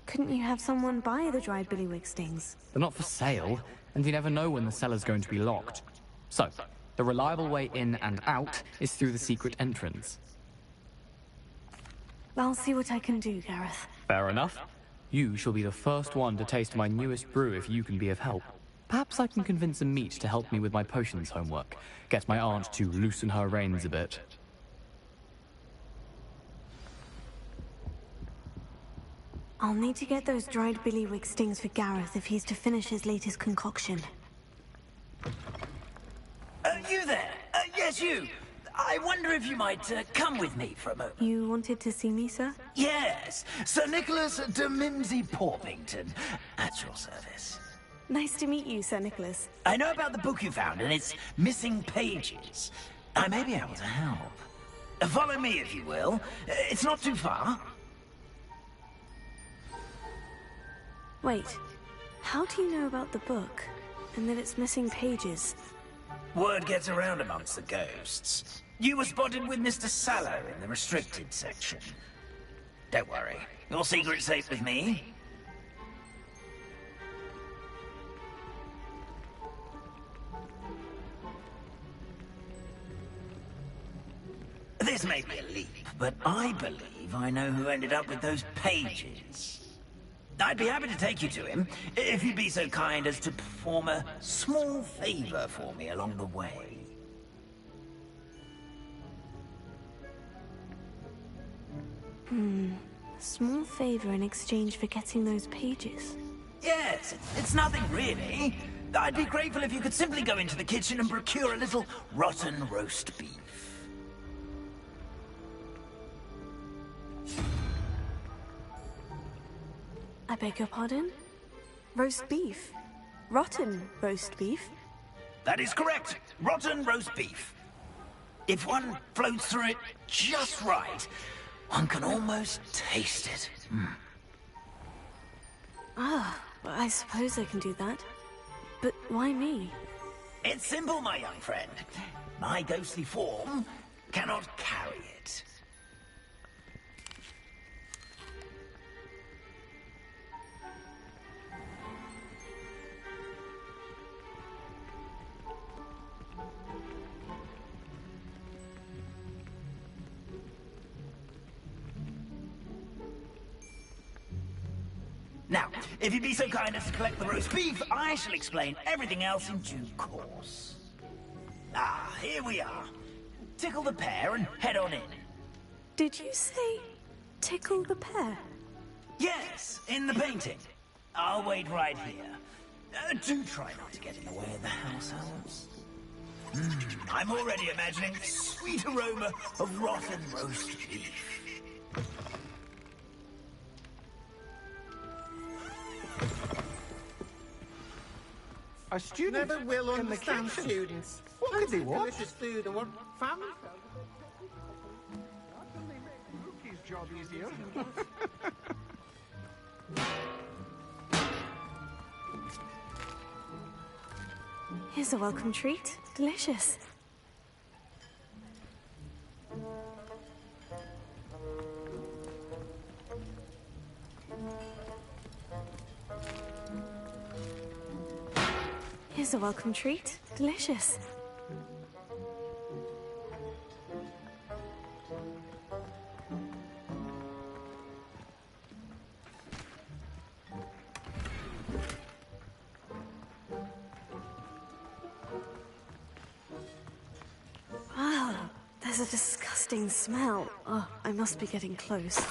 Couldn't you have someone buy the dried billywig stings? They're not for sale, and you never know when the cellar's going to be locked. So, the reliable way in and out is through the secret entrance. I'll see what I can do, Gareth. Fair enough. You shall be the first one to taste my newest brew if you can be of help. Perhaps I can convince a meat to help me with my potions homework. Get my aunt to loosen her reins a bit. I'll need to get those dried billywig stings for Gareth if he's to finish his latest concoction. You there? Yes, you. I wonder if you might come with me for a moment. You wanted to see me, sir? Yes, Sir Nicholas de Mimsy Porpington, at your service. Nice to meet you, Sir Nicholas. I know about the book you found and its missing pages. I may be able to help. Follow me, if you will. It's not too far. Wait, how do you know about the book? And that it's missing pages? Word gets around amongst the ghosts. You were spotted with Mr. Sallow in the restricted section. Don't worry, your secret's safe with me. This may be a leap, but I believe I know who ended up with those pages. I'd be happy to take you to him, if you'd be so kind as to perform a small favor for me along the way. A small favor in exchange for getting those pages. Yes, it's nothing really. I'd be grateful if you could simply go into the kitchen and procure a little rotten roast beef. I beg your pardon? Roast beef? Rotten roast beef? That is correct. Rotten roast beef. If one floats through it just right, one can almost taste it. Ah, well, I suppose I can do that. But why me? It's simple, my young friend. My ghostly form cannot carry it. Now, if you'd be so kind as to collect the roast beef, I shall explain everything else in due course. Ah, here we are. Tickle the pear and head on in. Did you say tickle the pear? Yes, in the painting. I'll wait right here. Do try not to get in the way of the house elves. I'm already imagining the sweet aroma of rotten roast beef. A student never will understand students. What could they want? Delicious food and want family. That only makes Rookie's job easier. Here's a welcome treat. Delicious. Here's a welcome treat. Delicious. Wow, there's a disgusting smell. Oh, I must be getting close.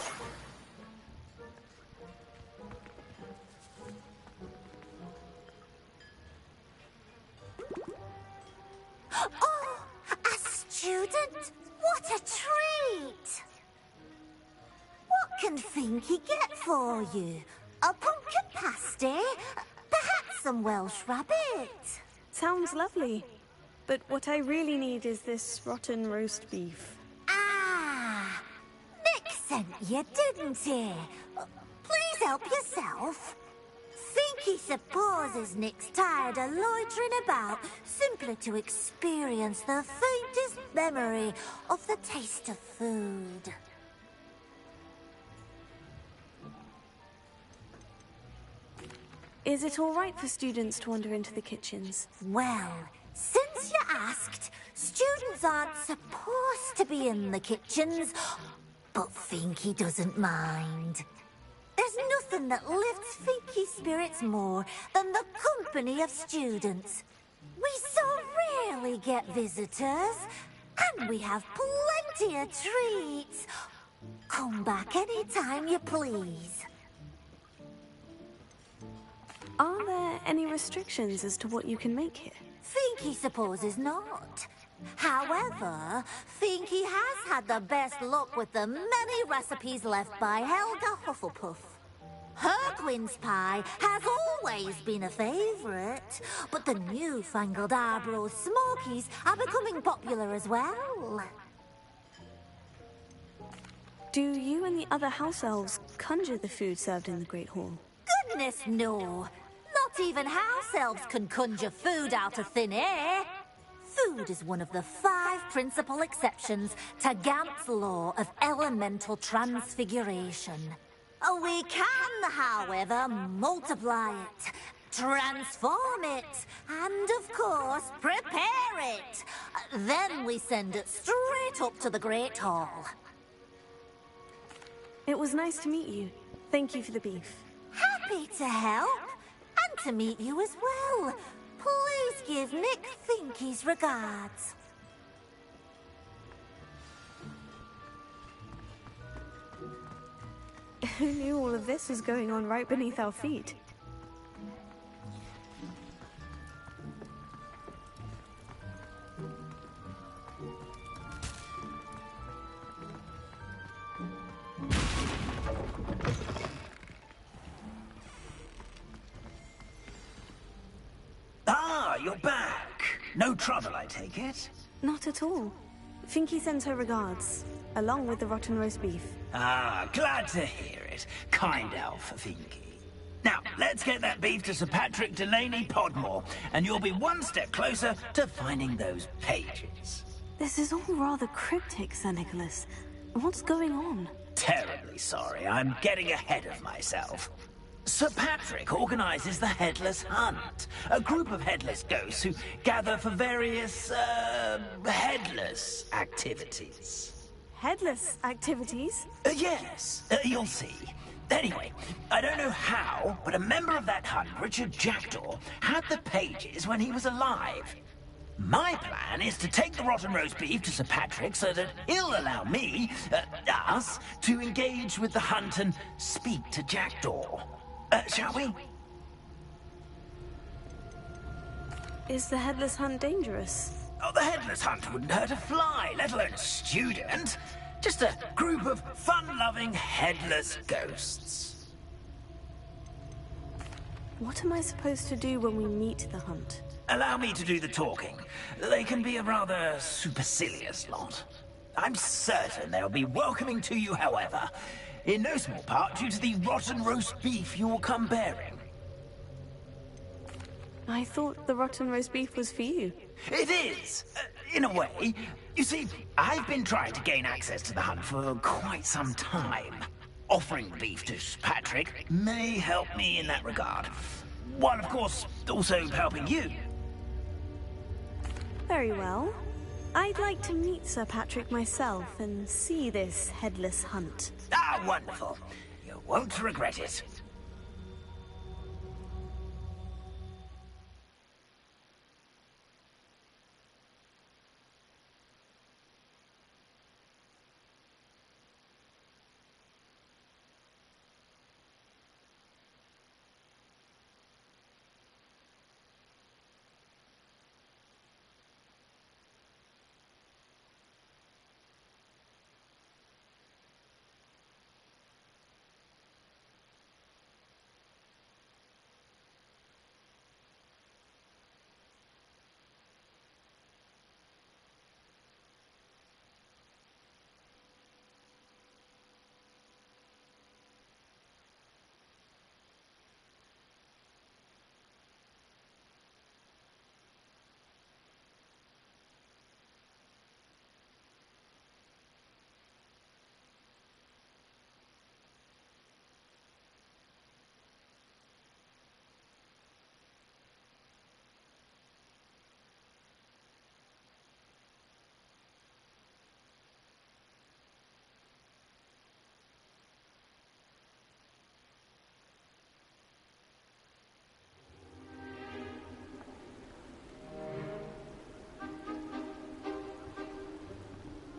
Oh, a student? What a treat! What can Finky get for you? A pumpkin pasty? Perhaps some Welsh rabbit? Sounds lovely. But what I really need is this rotten roast beef. Ah, Nick sent you, didn't he? Please help yourself. Finky supposes Nick's tired of loitering about simply to experience the faintest memory of the taste of food. Is it all right for students to wander into the kitchens? Well, since you asked, students aren't supposed to be in the kitchens, but Finky doesn't mind. There's nothing that lifts Finky's spirits more than the company of students. We so rarely get visitors, and we have plenty of treats. Come back any time you please. Are there any restrictions as to what you can make here? Finky supposes not. However, Finky has had the best luck with the many recipes left by Helga Hufflepuff. Her quince pie has always been a favourite, but the newfangled Arbroath Smokies are becoming popular as well. Do you and the other house elves conjure the food served in the Great Hall? Goodness, no. Not even house elves can conjure food out of thin air. Food is one of the 5 principal exceptions to Gant's law of elemental transfiguration. We can, however, multiply it, transform it, and, of course, prepare it. Then we send it straight up to the Great Hall. It was nice to meet you. Thank you for the beef. Happy to help, and to meet you as well. Please give Nick Finky's regards. Who knew all of this was going on right beneath our feet? Ah, you're back. No trouble, I take it? Not at all. Finky sends her regards, along with the rotten roast beef. Ah, glad to hear it. Kind elf, Finky. Now, let's get that beef to Sir Patrick Delaney Podmore, and you'll be one step closer to finding those pages. This is all rather cryptic, Sir Nicholas. What's going on? Terribly sorry, I'm getting ahead of myself. Sir Patrick organises the Headless Hunt, a group of headless ghosts who gather for various, headless activities. Headless activities? Yes, you'll see. Anyway, I don't know how, but a member of that hunt, Richard Jackdaw, had the pages when he was alive. My plan is to take the rotten roast beef to Sir Patrick so that he'll allow me, us, to engage with the hunt and speak to Jackdaw. Shall we? Is the Headless Hunt dangerous? Oh, the Headless Hunt wouldn't hurt a fly, let alone a student. Just a group of fun-loving headless ghosts. What am I supposed to do when we meet the hunt? Allow me to do the talking. They can be a rather supercilious lot. I'm certain they'll be welcoming to you, however, in no small part due to the rotten roast beef you'll come bearing. I thought the rotten roast beef was for you. It is, in a way. You see, I've been trying to gain access to the hunt for quite some time. Offering the beef to Sir Patrick may help me in that regard. While, of course, also helping you. Very well. I'd like to meet Sir Patrick myself and see this Headless Hunt. Ah, wonderful. You won't regret it.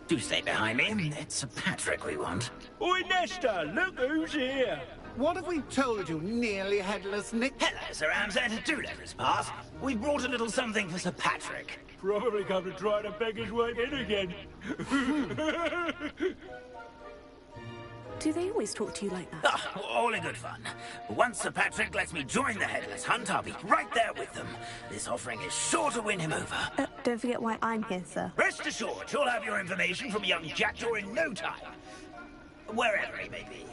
Do stay behind me. It's Sir Patrick we want. Oi, Nesta, look who's here. What have we told you, nearly headless Nick? Hello, Sir Ramsay. Do let us pass. We brought a little something for Sir Patrick. Probably come to try to beg his way in again. Do they always talk to you like that? Oh, all in good fun. Once Sir Patrick lets me join the Headless Hunt, I'll be right there with them. This offering is sure to win him over. Don't forget why I'm here, sir. Rest assured, you'll have your information from young Jackdaw in no time. Wherever he may be.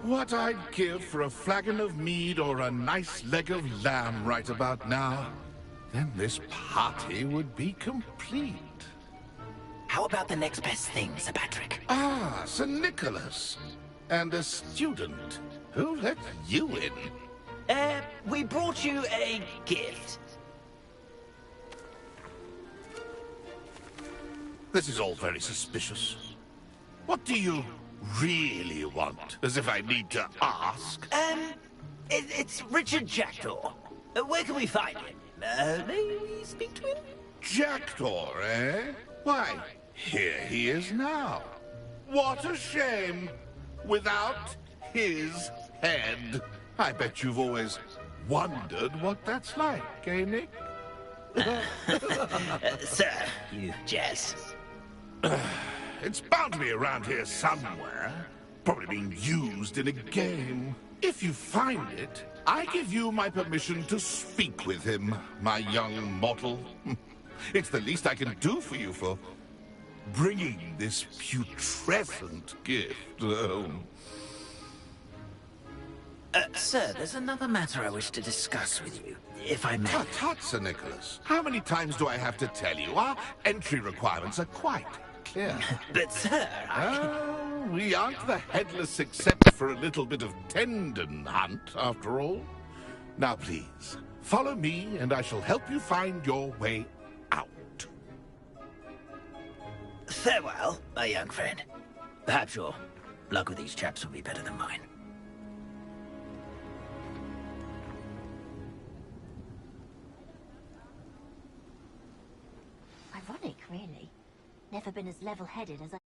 What I'd give for a flagon of mead or a nice leg of lamb right about now. Then this party would be complete. How about the next best thing, Sir Patrick? Ah, Sir Nicholas. And a student. Who let you in? We brought you a gift. This is all very suspicious. What do you really want? As if I need to ask. It's Richard Jackdaw. Where can we find him? May we speak to him? Jackdaw, eh? Why, here he is now. What a shame. Without his head. I bet you've always wondered what that's like, eh, Nick? Sir, you jest. It's bound to be around here somewhere. Probably being used in a game. If you find it, I give you my permission to speak with him, my young mortal. It's the least I can do for you for bringing this putrescent gift home. Sir, there's another matter I wish to discuss with you, if I may. Tut, Sir Nicholas. How many times do I have to tell you? Our entry requirements are quite clear. But, sir, we aren't the Headless except for a little bit of tendon hunt, after all. Now, please, follow me, and I shall help you find your way out. Farewell, my young friend. Perhaps your luck with these chaps will be better than mine. Ironic, really. Never been as level-headed as I...